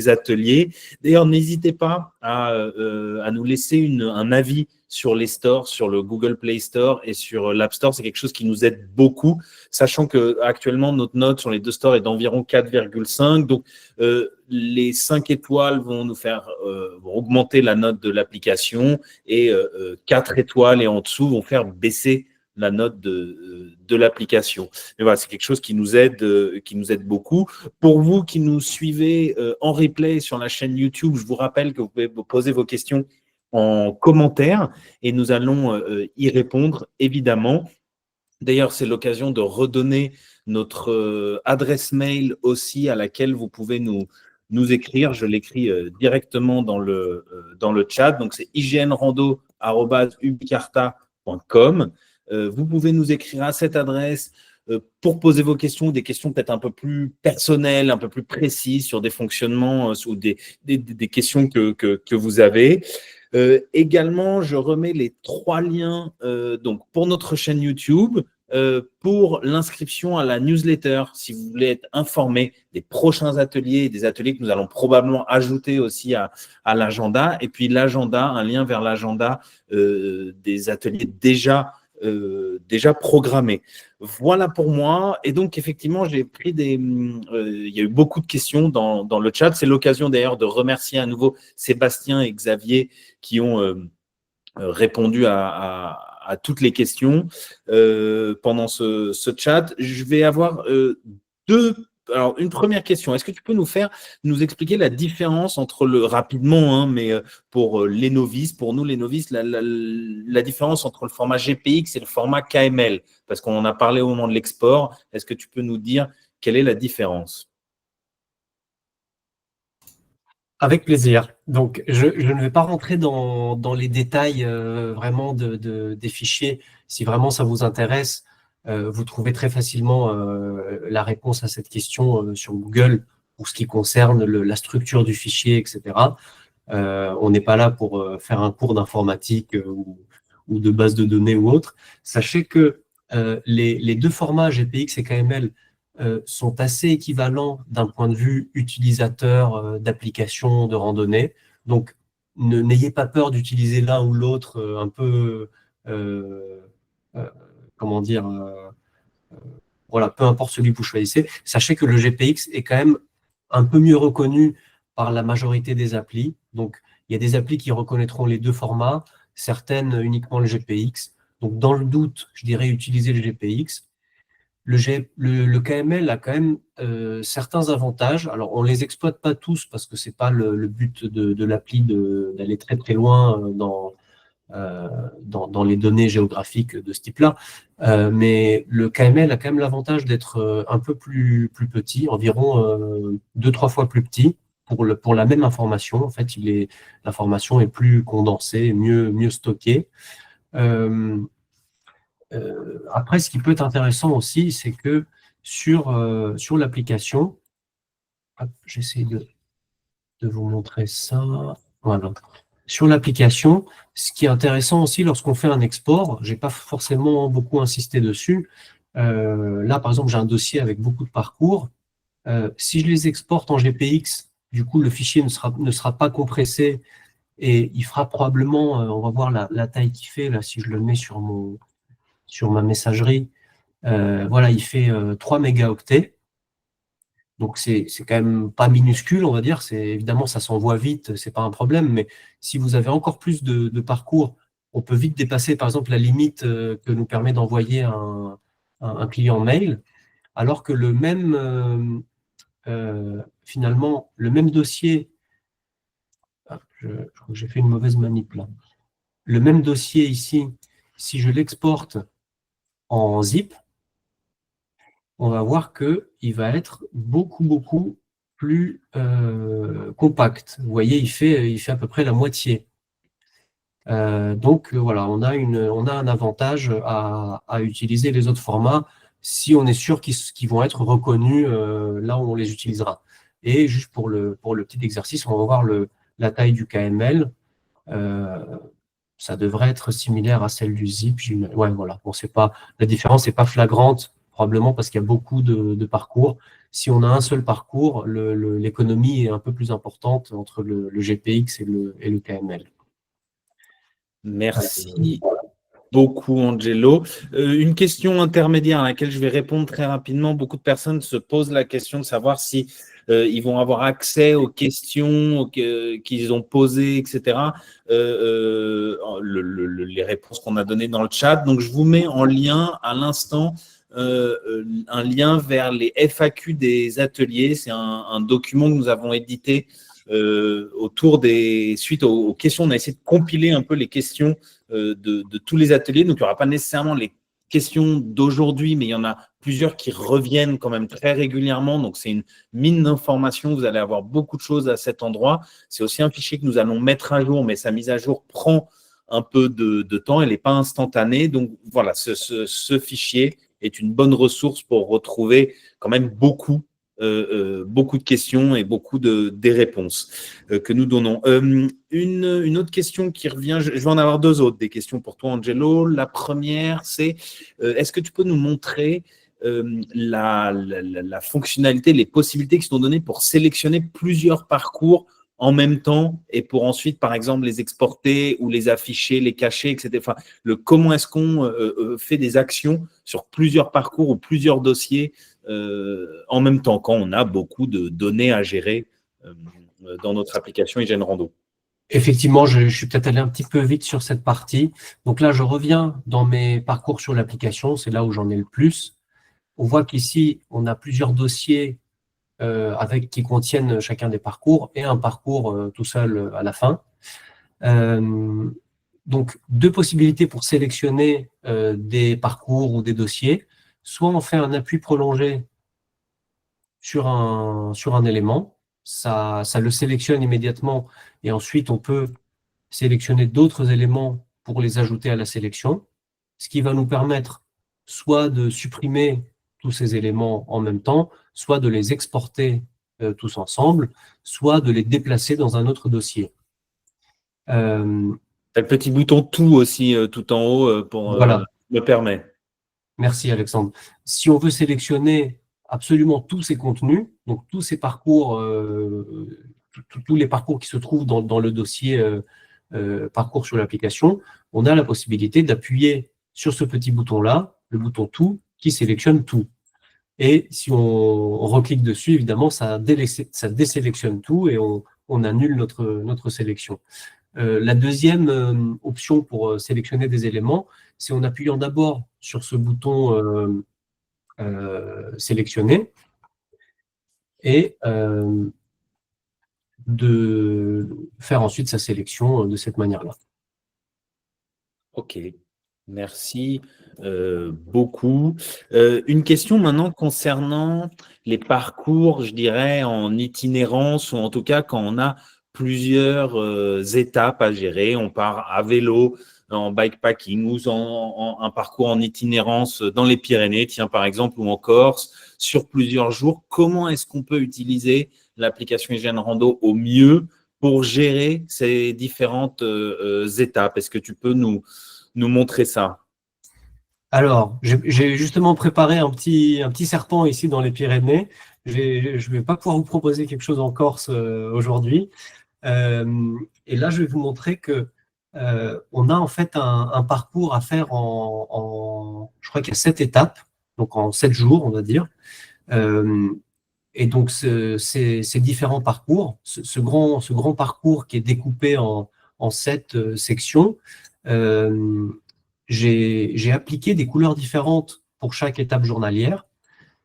ateliers. D'ailleurs, n'hésitez pas à nous laisser un avis sur les stores, sur le Google Play Store et sur l'App Store. C'est quelque chose qui nous aide beaucoup, sachant qu'actuellement, notre note sur les deux stores est d'environ 4,5. Donc, les 5 étoiles vont vont augmenter la note de l'application et 4 étoiles et en dessous vont faire baisser la note de l'application. Mais voilà, c'est quelque chose qui nous aide beaucoup. Pour vous qui nous suivez en replay sur la chaîne YouTube, je vous rappelle que vous pouvez poser vos questions en commentaire et nous allons y répondre évidemment. D'ailleurs, c'est l'occasion de redonner notre adresse mail aussi à laquelle vous pouvez nous écrire. Je l'écris directement dans le chat. Donc, c'est hygiènerando@ubicarta.com. Vous pouvez nous écrire à cette adresse pour poser vos questions, des questions peut-être un peu plus personnelles, un peu plus précises sur des fonctionnements ou des questions que vous avez. Également, je remets les 3 liens donc pour notre chaîne YouTube, pour l'inscription à la newsletter, si vous voulez être informé des prochains ateliers, des ateliers que nous allons probablement ajouter aussi à l'agenda, et puis l'agenda, un lien vers l'agenda des ateliers déjà programmés. Voilà pour moi. Et donc, effectivement, j'ai pris il y a eu beaucoup de questions dans le chat. C'est l'occasion d'ailleurs de remercier à nouveau Sébastien et Xavier qui ont répondu à toutes les questions pendant ce chat. Je vais avoir alors, une première question. Est-ce que tu peux nous expliquer la différence entre rapidement, hein, mais pour les novices, pour nous les novices, la différence entre le format GPX et le format KML? Parce qu'on en a parlé au moment de l'export. Est-ce que tu peux nous dire quelle est la différence? Avec plaisir. Donc, je ne vais pas rentrer dans les détails vraiment des fichiers. Si vraiment ça vous intéresse, vous trouvez très facilement la réponse à cette question sur Google pour ce qui concerne la structure du fichier, etc. On n'est pas là pour faire un cours d'informatique ou de base de données ou autre. Sachez que les deux formats GPX et KML sont assez équivalents d'un point de vue utilisateur d'application de randonnée. Donc, n'ayez pas peur d'utiliser l'un ou l'autre un peu, comment dire, voilà, peu importe celui que vous choisissez. Sachez que le GPX est quand même un peu mieux reconnu par la majorité des applis. Donc, il y a des applis qui reconnaîtront les deux formats, certaines uniquement le GPX. Donc, dans le doute, je dirais utiliser le GPX. le KML a quand même certains avantages. Alors, on ne les exploite pas tous parce que ce n'est pas le but de l'appli d'aller très très loin dans les données géographiques de ce type-là. Mais le KML a quand même l'avantage d'être un peu plus petit, environ 2-3 fois plus petit pour la même information. En fait, l'information est plus condensée, mieux stockée. Après, ce qui peut être intéressant aussi, c'est que sur l'application, j'essaie de vous montrer ça. Voilà. Sur l'application, ce qui est intéressant aussi lorsqu'on fait un export, je n'ai pas forcément beaucoup insisté dessus. Là, par exemple, j'ai un dossier avec beaucoup de parcours. Si je les exporte en GPX, du coup, le fichier ne sera pas compressé et il fera probablement, on va voir la taille qu'il fait, là, si je le mets sur ma messagerie, voilà, il fait 3 mégaoctets. Donc, c'est quand même pas minuscule, on va dire. Évidemment, ça s'envoie vite, c'est pas un problème. Mais si vous avez encore plus de parcours, on peut vite dépasser, par exemple, la limite que nous permet d'envoyer un client mail, alors que finalement, le même dossier, je crois que j'ai fait une mauvaise manip là. Le même dossier ici, si je l'exporte en zip, on va voir qu'il va être beaucoup plus compact. Vous voyez, il fait à peu près la moitié. Donc voilà, on a un avantage à utiliser les autres formats si on est sûr qu'ils vont être reconnus là où on les utilisera. Et juste pour le petit exercice, on va voir la taille du KML. Ça devrait être similaire à celle du zip. Ouais, voilà. Bon, la différence n'est pas flagrante, probablement parce qu'il y a beaucoup de parcours. Si on a un seul parcours, l'économie est un peu plus importante entre le GPX et le KML. Merci beaucoup, Angelo. Une question intermédiaire à laquelle je vais répondre très rapidement. Beaucoup de personnes se posent la question de savoir si ils vont avoir accès aux questions qu'ils ont posées, etc. Les réponses qu'on a données dans le chat. Donc, je vous mets en lien à l'instant un lien vers les FAQ des ateliers. C'est un document que nous avons édité suite aux questions. On a essayé de compiler un peu les questions de tous les ateliers. Donc, il n'y aura pas nécessairement les questions d'aujourd'hui, mais il y en a plusieurs qui reviennent quand même très régulièrement. Donc, c'est une mine d'informations. Vous allez avoir beaucoup de choses à cet endroit. C'est aussi un fichier que nous allons mettre à jour, mais sa mise à jour prend un peu de temps. Elle n'est pas instantanée. Donc, voilà, ce fichier est une bonne ressource pour retrouver quand même beaucoup de questions et beaucoup des réponses que nous donnons. Une autre question qui revient, je vais en avoir deux autres, des questions pour toi, Angelo. La première, c'est est-ce que tu peux nous montrer la fonctionnalité, les possibilités qui sont données pour sélectionner plusieurs parcours en même temps et pour ensuite, par exemple, les exporter ou les afficher, les cacher, etc. Enfin, comment est-ce qu'on fait des actions sur plusieurs parcours ou plusieurs dossiers en même temps quand on a beaucoup de données à gérer dans notre application Hygiène Rando. Effectivement, je suis peut-être allé un petit peu vite sur cette partie. Donc là, je reviens dans mes parcours sur l'application. C'est là où j'en ai le plus. On voit qu'ici, on a plusieurs dossiers qui contiennent chacun des parcours et un parcours tout seul à la fin. Donc, deux possibilités pour sélectionner des parcours ou des dossiers. Soit on fait un appui prolongé sur un élément, ça le sélectionne immédiatement et ensuite on peut sélectionner d'autres éléments pour les ajouter à la sélection, ce qui va nous permettre soit de supprimer tous ces éléments en même temps, soit de les exporter tous ensemble, soit de les déplacer dans un autre dossier. Tu as le petit bouton tout aussi tout en haut pour voilà. me permet. Merci Alexandre. Si on veut sélectionner absolument tous ces contenus, donc tous ces parcours, tous les parcours qui se trouvent dans le dossier parcours sur l'application, on a la possibilité d'appuyer sur ce petit bouton-là, le bouton tout, qui sélectionne tout. Et si on reclique dessus, évidemment, ça désélectionne tout et on annule notre sélection. La deuxième option pour sélectionner des éléments, c'est en appuyant d'abord sur ce bouton sélectionner et de faire ensuite sa sélection de cette manière-là. Ok, merci beaucoup. Une question maintenant concernant les parcours, je dirais, en itinérance ou en tout cas quand on a plusieurs étapes à gérer. On part à vélo, en bikepacking ou un parcours en itinérance dans les Pyrénées, tiens, par exemple, ou en Corse, sur plusieurs jours. Comment est-ce qu'on peut utiliser l'application Hygiène Rando au mieux pour gérer ces différentes étapes? Est-ce que tu peux nous montrer ça? Alors, j'ai justement préparé un petit serpent ici dans les Pyrénées. Je ne vais pas pouvoir vous proposer quelque chose en Corse aujourd'hui. Et là, je vais vous montrer que on a en fait un parcours à faire je crois qu'il y a 7 étapes, donc en 7 jours, on va dire. Et donc, ces différents parcours, ce grand parcours qui est découpé en 7 sections, j'ai appliqué des couleurs différentes pour chaque étape journalière,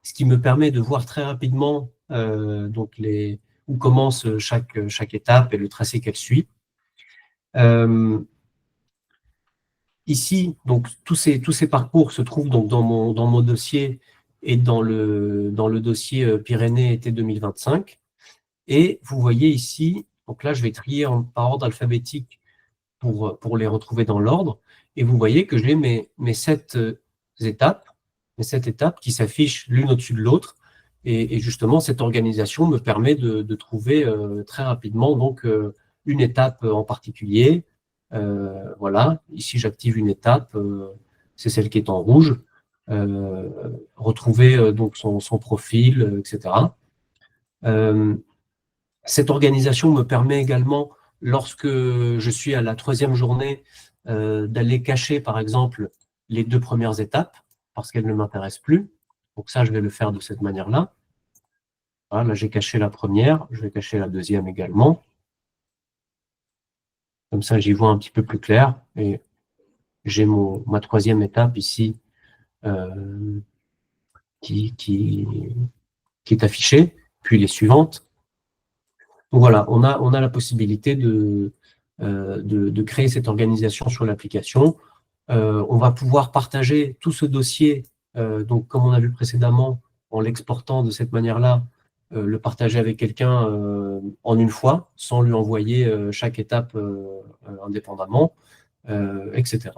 ce qui me permet de voir très rapidement donc où commence chaque étape et le tracé qu'elle suit. Ici, donc, tous ces parcours se trouvent donc dans mon dossier et dans le dossier Pyrénées été 2025. Et vous voyez ici, donc là, je vais trier par ordre alphabétique pour les retrouver dans l'ordre. Et vous voyez que j'ai mes 7 étapes, qui s'affichent l'une au-dessus de l'autre. Et justement, cette organisation me permet de trouver très rapidement donc, une étape en particulier. Voilà, ici j'active une étape, c'est celle qui est en rouge. Retrouver donc son profil, etc. Cette organisation me permet également, lorsque je suis à la 3e journée, d'aller cacher, par exemple, les 2 premières étapes, parce qu'elles ne m'intéressent plus. Donc ça, je vais le faire de cette manière-là. Voilà, là, j'ai caché la première, je vais cacher la 2e également. Comme ça, j'y vois un petit peu plus clair. Et j'ai ma 3e étape ici qui est affichée, puis les suivantes. Donc voilà, on a la possibilité de créer cette organisation sur l'application. On va pouvoir partager tout ce dossier, donc comme on a vu précédemment, en l'exportant de cette manière-là, le partager avec quelqu'un en une fois, sans lui envoyer chaque étape indépendamment, etc.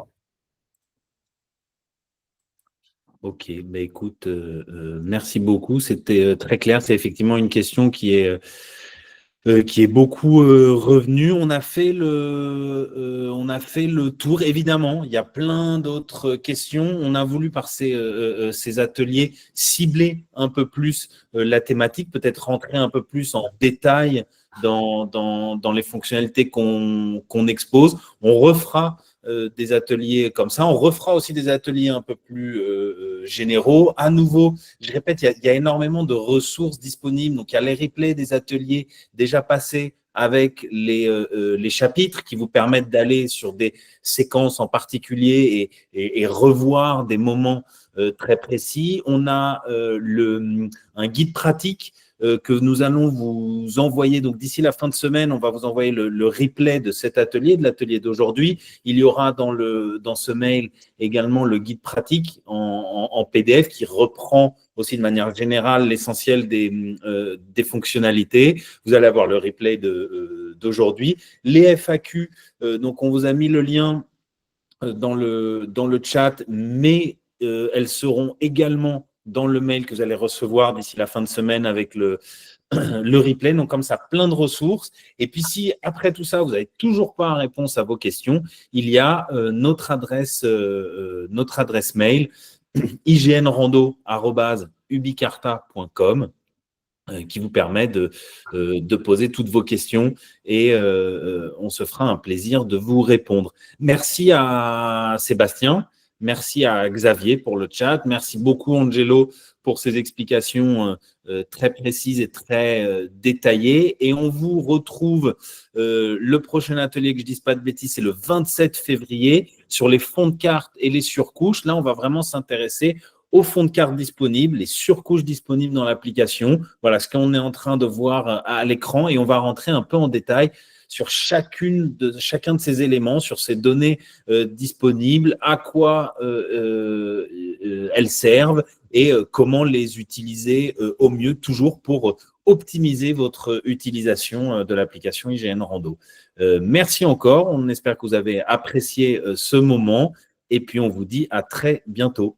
Ok, bah écoute, merci beaucoup. C'était très clair. C'est effectivement une question qui est beaucoup revenue. On a fait le tour. Évidemment, il y a plein d'autres questions. On a voulu par ces ateliers cibler un peu plus la thématique, peut-être rentrer un peu plus en détail dans les fonctionnalités qu'on expose. On refera des ateliers comme ça. On refera aussi des ateliers un peu plus généraux. À nouveau, je répète, il y a énormément de ressources disponibles. Donc, il y a les replays des ateliers déjà passés avec les chapitres qui vous permettent d'aller sur des séquences en particulier et revoir des moments très précis. On a un guide pratique que nous allons vous envoyer. Donc, d'ici la fin de semaine, on va vous envoyer le replay de cet atelier, de l'atelier d'aujourd'hui. Il y aura dans ce mail également le guide pratique en PDF qui reprend aussi de manière générale l'essentiel des fonctionnalités. Vous allez avoir le replay d'aujourd'hui. Les FAQ, donc on vous a mis le lien dans le chat, mais elles seront également dans le mail que vous allez recevoir d'ici la fin de semaine avec le replay. Donc, comme ça, plein de ressources. Et puis, si après tout ça, vous n'avez toujours pas réponse à vos questions, il y a notre adresse mail, hygiènerando@ubicarta.com qui vous permet de poser toutes vos questions et on se fera un plaisir de vous répondre. Merci à Sébastien, merci à Xavier pour le chat, merci beaucoup Angelo pour ces explications très précises et très détaillées. Et on vous retrouve le prochain atelier, que je ne dise pas de bêtises, c'est le 27 février sur les fonds de cartes et les surcouches. Là, on va vraiment s'intéresser au fond de carte disponible, les surcouches disponibles dans l'application. Voilà ce qu'on est en train de voir à l'écran et on va rentrer un peu en détail sur chacun de ces éléments, sur ces données disponibles, à quoi elles servent et comment les utiliser au mieux, toujours pour optimiser votre utilisation de l'application IGN Rando. Merci encore, on espère que vous avez apprécié ce moment et puis on vous dit à très bientôt.